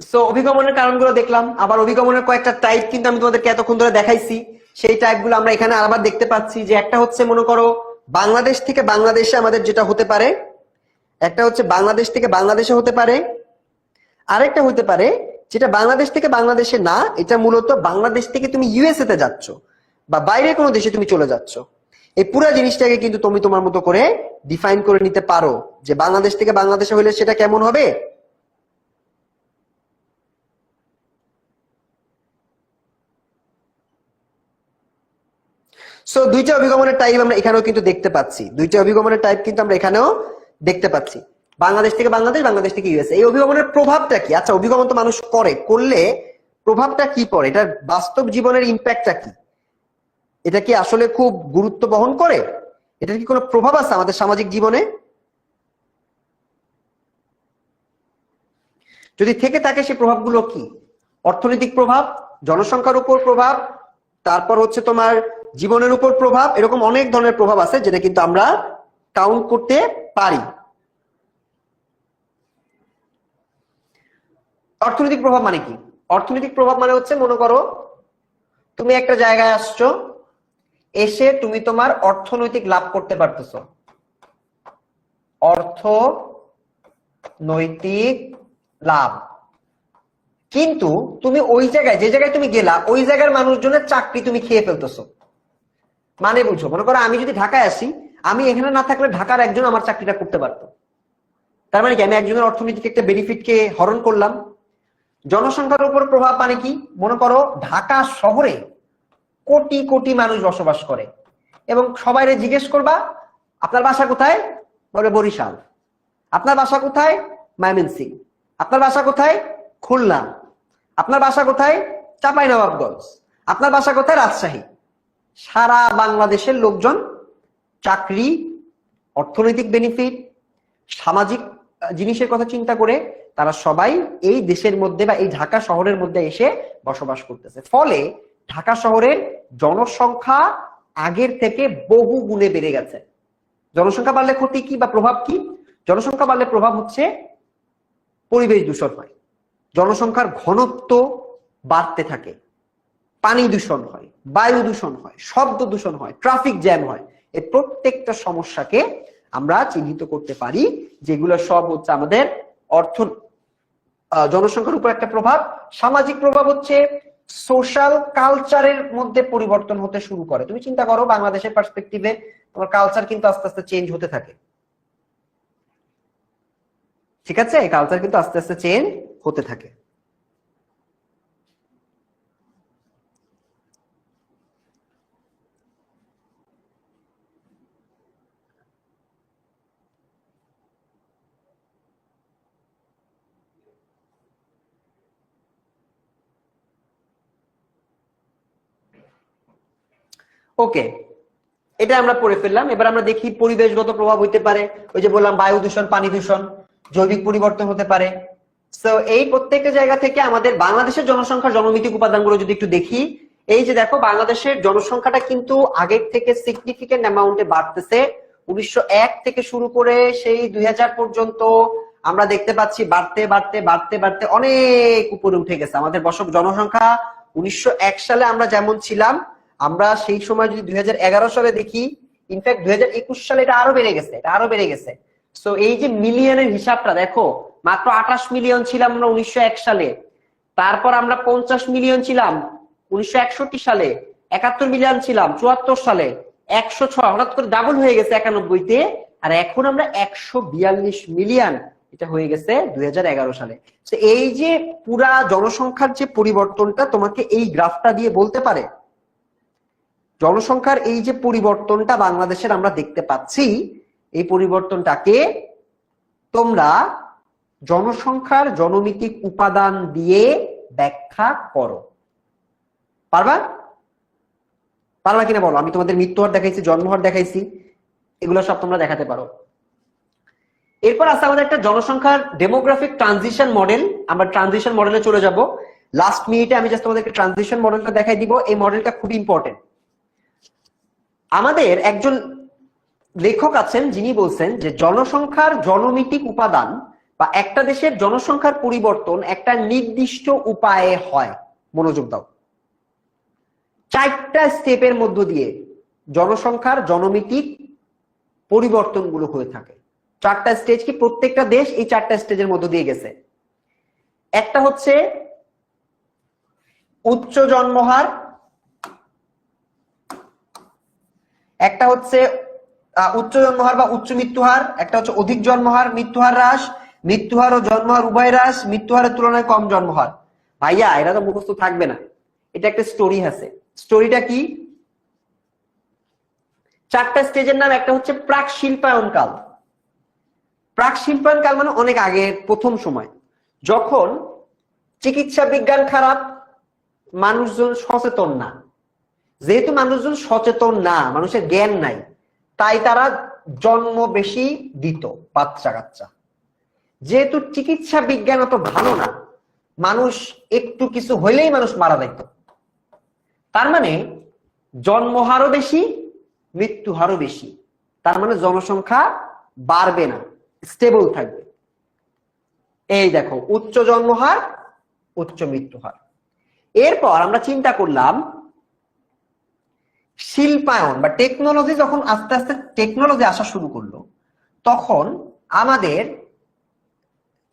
সো অভিগমনের কারণগুলো দেখলাম। আবার অভিগমনের কয়েকটা টাইপ কিন্তু আমি তোমাদেরকে এতক্ষণ ধরে দেখাইছি। সেই টাইপগুলো আমরা এখানে আবার দেখতে পাচ্ছি যে একটা হচ্ছে মনে করো বাংলাদেশ থেকে বাংলাদেশে আমাদের যেটা হতে পারে, একটা হচ্ছে বাংলাদেশ থেকে বাংলাদেশে হতে পারে, আরেকটা হতে পারে যেটা বাংলাদেশ থেকে বাংলাদেশে না, এটা মূলত বাংলাদেশ থেকে তুমি ইউএসএ তে যাচ্ছ বা বাইরে কোনো দেশে তুমি চলে যাচ্ছ। এই পুরো জিনিসটাকে কিন্তু তুমি তোমার মতো করে ডিফাইন করে নিতে পারো যে বাংলাদেশ থেকে বাংলাদেশে হলে সেটা কেমন হবে। সো দুইটা অভিগমনের টাইপ আমরা এখানেও কিন্তু দেখতে পাচ্ছি, দুইটা অভিগমনের টাইপ কিন্তু আমরা এখানেও দেখতে পাচ্ছি, বাংলাদেশ থেকে বাংলাদেশ, বাংলাদেশ থেকে ইউএসএ। এই অভিগমনের প্রভাবটা কি? আচ্ছা, অভিগমন তো মানুষ করলে প্রভাবটা কি পড়ে, এটার বাস্তব জীবনের ইম্প্যাক্টটা কি? এটা কি আসলে খুব গুরুত্ব বহন করে? এটার কি কোনো প্রভাব আছে আমাদের সামাজিক জীবনে? যদি থেকে থাকে সেই প্রভাবগুলো কি? অর্থনৈতিক প্রভাব, জনসংখ্যার উপর প্রভাব, তারপর হচ্ছে তোমার জীবনের উপর প্রভাব, এরকম অনেক ধরনের প্রভাব আছে যেটা কিন্তু আমরা কাউন্ট করতে পারি। অর্থনৈতিক প্রভাব মানে কি? অর্থনৈতিক প্রভাব মানে হচ্ছে মনে করো তুমি একটা জায়গায় আসছো, এসে তুমি তোমার অর্থনৈতিক লাভ করতে পারতেছো, অর্থনৈতিক লাভ, কিন্তু তুমি ওই জায়গায় যে জায়গায় তুমি গেলা ওই জায়গার মানুষজনের চাকরি তুমি খেয়ে ফেলতেছো। মানে বুঝো, মনে করো আমি যদি ঢাকায় আসি, আমি এখানে না থাকলে ঢাকার একজন আমার চাকরিটা করতে পারতো। তার মানে কি আমি একজনের অর্থনৈতিক একটা বেনিফিটকে হরণ করলাম। জনসংখ্যার উপর প্রভাব মানে কি? মনে করো ঢাকা শহরে কোটি কোটি মানুষ বসবাস করে এবং সবাইরে জিজ্ঞেস করবা আপনার বাসা কোথায়, বলে বরিশাল। আপনার বাসা কোথায়? ময়মনসিংহ। আপনার বাসা কোথায়? খুলনা। আপনার বাসা কোথায়? চাঁপাইনবাবগঞ্জ। আপনার বাসা কোথায়? রাজশাহী। সারা বাংলাদেশের লোকজন চাকরি, অর্থনৈতিক বেনিফিট, সামাজিক জিনিসের কথা চিন্তা করে তারা সবাই এই দেশের মধ্যে বা এই ঢাকা শহরের মধ্যে এসে বসবাস করতেছে। ফলে ঢাকা শহরের জনসংখ্যা আগের থেকে বহু গুণে বেড়ে গেছে। জনসংখ্যা বাড়লে ক্ষতি কি বা প্রভাব কি? জনসংখ্যা বাড়লে প্রভাব হচ্ছে পরিবেশ দূষণ হয়, জনসংখ্যার ঘনত্ব বাড়তে থাকে, পানি দূষণ হয়, বায়ু দূষণ হয়, শব্দ দূষণ হয়, ট্রাফিক জ্যাম হয়। এই প্রত্যেকটা সমস্যাকে আমরা চিহ্নিত করতে পারি, যেগুলো সব হচ্ছে আমাদের জনসংখ্যার উপর একটা প্রভাব। সামাজিক প্রভাব হচ্ছে সোশ্যাল কালচারের মধ্যে পরিবর্তন হতে শুরু করে। তুমি চিন্তা করো বাংলাদেশের পার্সপেক্টিভে তোমার কালচার কিন্তু আস্তে আস্তে চেঞ্জ হতে থাকে, ঠিক আছে? কালচার কিন্তু আস্তে আস্তে চেঞ্জ হতে থাকে। ওকে, এটা আমরা পড়ে ফেললাম। এবার আমরা দেখি পরিবেশগত প্রভাব হইতে পারে, ওই যে বললাম বায়ু দূষণ, পানি দূষণ, জৈবিক পরিবর্তন হতে পারে। সো এই প্রত্যেকটা জায়গা থেকে আমাদের বাংলাদেশের জনসংখ্যার জনমিতিক উপাদানগুলো যদি একটু দেখি, এই যে দেখো বাংলাদেশের জনসংখ্যাটা কিন্তু আগের থেকে সিগনিফিকেন্ট অ্যামাউন্টে বাড়তেছে। 1901 থেকে শুরু করে সেই 2000 পর্যন্ত আমরা দেখতে পাচ্ছি বাড়তে বাড়তে বাড়তে বাড়তে অনেক উপরে উঠে গেছে আমাদের জনসংখ্যা। 1901 সালে আমরা যেমন ছিলাম, আমরা সেই সময় যদি 2011 সালে দেখি, ইনফ্যাক্ট 2021 সালে এটা আরো বেড়ে গেছে, এটা আরো বেড়ে গেছে। সো এই যে মিলিয়নের হিসাবটা দেখো, মাত্র 28 মিলিয়ন ছিলাম আমরা 1901 সালে, তারপর আমরা 50 মিলিয়ন ছিলাম 1961 সালে, 71 মিলিয়ন ছিলাম 74 সালে, 106 হঠাৎ করে ডাবল হয়ে গেছে 91-তে, আর এখন আমরা 142 মিলিয়ন এটা হয়ে গেছে 2011 সালে। তো এই যে পুরা জনসংখ্যার যে পরিবর্তনটা তোমাকে এই গ্রাফটা দিয়ে বলতে পারে, জনসংখ্যার এই যে পরিবর্তনটা বাংলাদেশের আমরা দেখতে পাচ্ছি, এই পরিবর্তনটাকে তোমরা জনসংখ্যার জনমিতিক উপাদান দিয়ে ব্যাখ্যা করো। পারবা? পারবা কিনা বলো? আমি তোমাদের মৃত্যু হার দেখাইছি, জন্ম হার দেখাইছি, এগুলো সব তোমরা দেখাতে পারো। এরপর আছে আমাদের একটা জনসংখ্যার ডেমোগ্রাফিক ট্রানজিশন মডেল। আমরা ট্রানজিশন মডেলে চলে যাব। লাস্ট মিনিটে আমি জাস্ট তোমাদেরকে ট্রানজিশন মডেলটা দেখাই দিব। এই মডেলটা খুব ইম্পর্টেন্ট। আমাদের একজন লেখক আছেন যিনি বলছেন যে জনসংখ্যার জনমিতিক উপাদান বা একটা দেশের জনসংখ্যার পরিবর্তন একটা নির্দিষ্ট উপায়ে হয়। মনোযোগ দাও, 4টা স্টেপের মধ্য দিয়ে জনসংখ্যার জনমিতিক পরিবর্তনগুলো হয়ে থাকে। 4টা স্টেজ কি প্রত্যেকটা দেশ এই 4টা স্টেজের মধ্য দিয়ে গেছে। একটা হচ্ছে উচ্চ জন্মহার, একটা হচ্ছে উচ্চ জন্মহার বা উচ্চ মৃত্যুহার, একটা হচ্ছে অধিক জন্মহার মৃত্যুহার হ্রাস, মৃত্যুহার ও জন্মহার উভয় হ্রাস, মৃত্যুহারের তুলনায় কম জন্মহার। ভাইয়া এটা তো মুখস্থ থাকবে না, এটা একটা স্টোরি আছে। স্টোরিটা কি? 4টা স্টেজের নাম। একটা হচ্ছে প্রাক শিল্পায়ন কাল। প্রাক শিল্পায়ন কাল মানে অনেক আগের প্রথম সময়, যখন চিকিৎসা বিজ্ঞান খারাপ, মানুষজন সচেতন না। যেহেতু মানুষজন সচেতন না, মানুষের জ্ঞান নাই, তাই তারা জন্ম বেশি দিত বাচ্চা কাচ্চা। যেহেতু চিকিৎসা বিজ্ঞান অত ভালো না, মানুষ একটু কিছু হইলেই মানুষ মারা যাইত। তার মানে জন্মহারও বেশি, মৃত্যু হারও বেশি। তার মানে জনসংখ্যা বাড়বে না, স্টেবল থাকবে। এই দেখো, উচ্চ জন্মহার, উচ্চ মৃত্যু হার। এরপর আমরা চিন্তা করলাম শিল্পায়ন বা টেকনোলজি, যখন আস্তে আস্তে টেকনোলজি আসা শুরু করলো, তখন আমাদের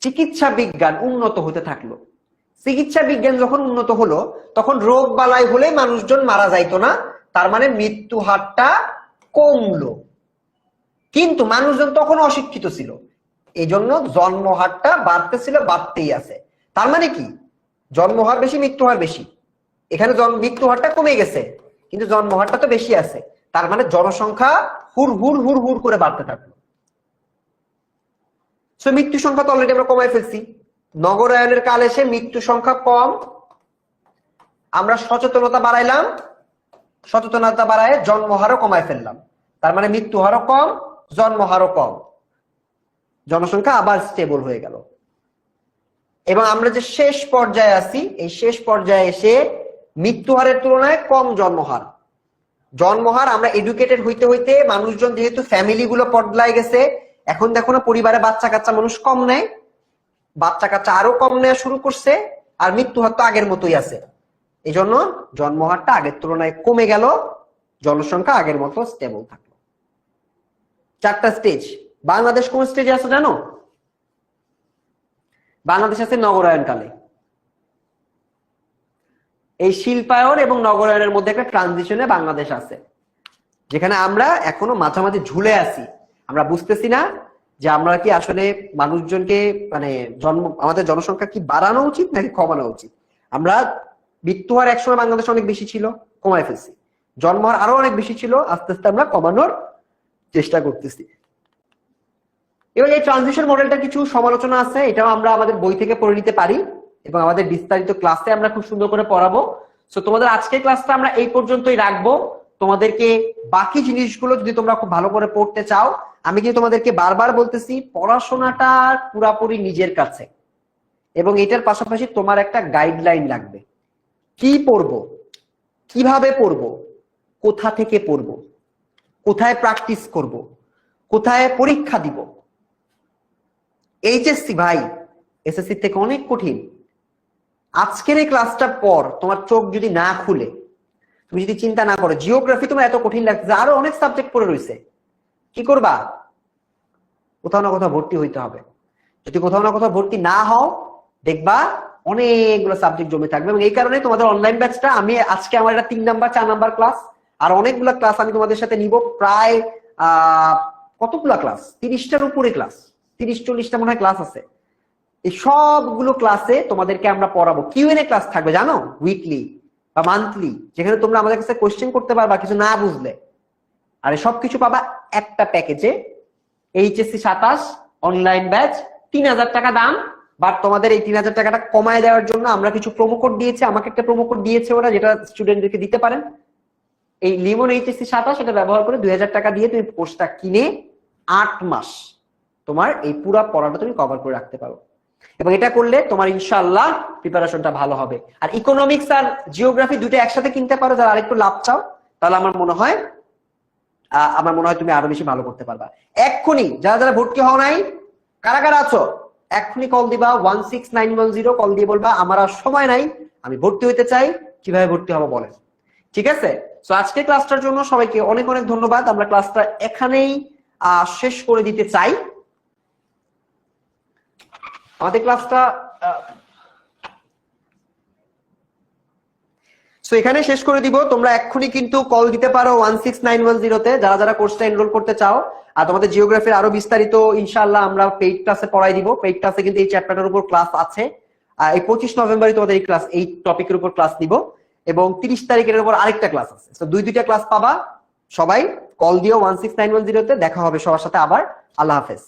চিকিৎসা বিজ্ঞান উন্নত হতে থাকলো। চিকিৎসা বিজ্ঞান যখন উন্নত হলো, তখন রোগ বালাই হলে মানুষজন মারা যাইতো না, তার মানে মৃত্যু হারটা কমলো। কিন্তু মানুষজন তখন অশিক্ষিত ছিল, এই জন্য জন্মহারটা বাড়তেছিল, বাড়তেই আছে। তার মানে কি? জন্মহার বেশি, মৃত্যু হার বেশি। এখানে মৃত্যু হারটা কমে গেছে, কিন্তু জন্মহারটা তো বেশি আছে। তার মানে জনসংখ্যা হুর হুর হুর হুর করে বাড়তে থাকলো। মৃত্যু সংখ্যা তো অলরেডি আমরা কমাই ফেলছি। নগরায়নের কাল এসে মৃত্যু সংখ্যা কম, আমরা সচেতনতা বাড়াইলাম, সচেতনতা বাড়ায় জন্মহারও কমায় ফেললাম। তার মানে মৃত্যু হারও কম, জন্মহারও কম, জনসংখ্যা আবার স্টেবল হয়ে গেল। এবং আমরা যে শেষ পর্যায়ে আছি, এই শেষ পর্যায়ে এসে মৃত্যু হারের তুলনায় কম জন্মহার। জন্মহার আমরা এডুকেটেড হইতে হইতে মানুষজন যেহেতু ফ্যামিলি গুলো বদলায় গেছে, এখন দেখো না পরিবারে বাচ্চা কাচ্চা মানুষ কম নেয়, বাচ্চা কাচ্চা আরো কম নেওয়া শুরু করছে, আর মৃত্যু হার তো আগের মতোই আছে। এই জন্য জন্মহারটা আগের তুলনায় কমে গেল, জনসংখ্যা আগের মতো স্টেবল থাকলো। 4টা স্টেজ। বাংলাদেশ কোন স্টেজে আছে জানো? বাংলাদেশ আছে নগরায়ন কালে। এই শিল্পায়ন এবং নগরায়নের মধ্যে একটা ট্রানজিশনে বাংলাদেশ আছে, যেখানে আমরা এখনো মাঝামাঝি ঝুলে আছি। আমরা বুঝতেছি না যে আমরা কি আসলে মানুষজনকে মানে আমাদের জনসংখ্যা কি বাড়ানো উচিত নাকি কমানো উচিত। আমরা মৃত্যু হার একসময় বাংলাদেশ অনেক বেশি ছিল, কমায় ফেলছি। জন্মহার আরো অনেক বেশি ছিল, আস্তে আস্তে আমরা কমানোর চেষ্টা করতেছি। এবং এই ট্রানজিশন মডেলটা কিছু সমালোচনা আছে, এটাও আমরা আমাদের বই থেকে পড়ে নিতে পারি এবং আমাদের বিস্তারিত ক্লাসে আমরা খুব সুন্দর করে পড়াবো। সো তোমাদের আজকের ক্লাসটা আমরা এই পর্যন্তই রাখবো। তোমাদেরকে বাকি জিনিসগুলো যদি তোমরা খুব ভালো করে পড়তে চাও, আমি কিন্তু তোমাদেরকে বারবার বলতেছি পড়াশোনাটা পুরাপুরি নিজের কাছে, এবং এটার পাশাপাশি তোমার একটা গাইডলাইন লাগবে। কি পড়বো, কিভাবে পড়বো, কোথা থেকে পড়বো, কোথায় প্র্যাকটিস করব, কোথায় পরীক্ষা দিব। এইচএসসি ভাই এসএসসি থেকে অনেক কঠিন। আজকের এই ক্লাসটার পর তোমার চোখ যদি না খুলে, তুমি যদি চিন্তা না করো জিওগ্রাফি তোমার এত কঠিন লাগছে, আরো অনেক সাবজেক্ট পড়ে রয়েছে, কি করবা? কোথাও না কোথাও ভর্তি হইতে হবে। যদি কোথাও না কোথাও ভর্তি না হও, দেখবা অনেকগুলো সাবজেক্ট জমে থাকবে। এবং এই কারণে তোমাদের অনলাইন ব্যাচটা আমি আজকে আমার এটা 3 নাম্বার 4 নাম্বার ক্লাস, আর অনেকগুলো ক্লাস আমি তোমাদের সাথে নিব। প্রায় কতগুলো ক্লাস, 30টার উপরে ক্লাস, 30-40টা মনে হয় ক্লাস আছে। এই সবগুলো ক্লাসে তোমাদেরকে আমরা পড়াবো। কিউএনএ ক্লাস থাকবে জানো, উইকলি বা মান্থলি, যেখানে তোমরা আমাদের কাছে কোয়েশ্চেন করতে পারবা কিছু না বুঝলে। আর সবকিছু পাবা একটা প্যাকেজে। এইচএসসি 27 অনলাইন ব্যাচ, 3000 টাকা দাম। বাট তোমাদের এই 3000 টাকাটা কমায় দেওয়ার জন্য আমরা কিছু প্রোমো কোড দিয়েছি। আমাকে একটা প্রোমো কোড দিয়েছে ওরা, যেটা স্টুডেন্টদেরকে দিতে পারেন। এই লিমন এইচএসসি 27 এটা ব্যবহার করে 2000 টাকা দিয়ে তুমি কোর্সটা কিনে 8 মাস তোমার এই পুরো পড়াটা তুমি কভার করে রাখতে পারো। এবং এটা করলে তোমার ইনশাআল্লাহ প্রিপারেশনটা ভালো হবে। আর ইকোনমিক্স আর জিওগ্রাফি দুটো একসাথে কিনতে পারো যারা আরেকটু লাভ চাও, তাহলে আমার মনে হয় তুমি আরো বেশি ভালো করতে পারবা। এক্ষুনি যারা যারা ভর্তি হও নাই, কারা কারা আছো এখনই কল দিবা 16910, কল দিয়ে বলবা আমার আর সময় নাই, আমি ভর্তি হইতে চাই, কিভাবে ভর্তি হবো বলেন। ঠিক আছে? সো আজকে ক্লাসটার জন্য সবাইকে অনেক অনেক ধন্যবাদ। আমরা ক্লাসটা এখানেই শেষ করে দিতে চাই। আমাদের ক্লাসটা সো এখানে শেষ করে দিব। তোমরা এক্ষুনি কিন্তু কল দিতে পারো 16910 তে যারা যারা কোর্সটা এনরোল করতে চাও। আর তোমাদের জিওগ্রাফির আরো বিস্তারিত ইনশাআল্লাহ আমরা পেইড ক্লাসে পড়াই দিব। পেইড ক্লাসে কিন্তু এই চ্যাপ্টারটার উপর ক্লাস আছে। এই 25 নভেম্বরই তোমাদের এই টপিকের উপর ক্লাস নিব এবং 30 তারিখের উপর আরেকটা ক্লাস আছে। তো দুইটা ক্লাস পাবা। সবাই কল দিও 16910 তে। দেখা হবে সবার সাথে আবার। আল্লাহ হাফেজ।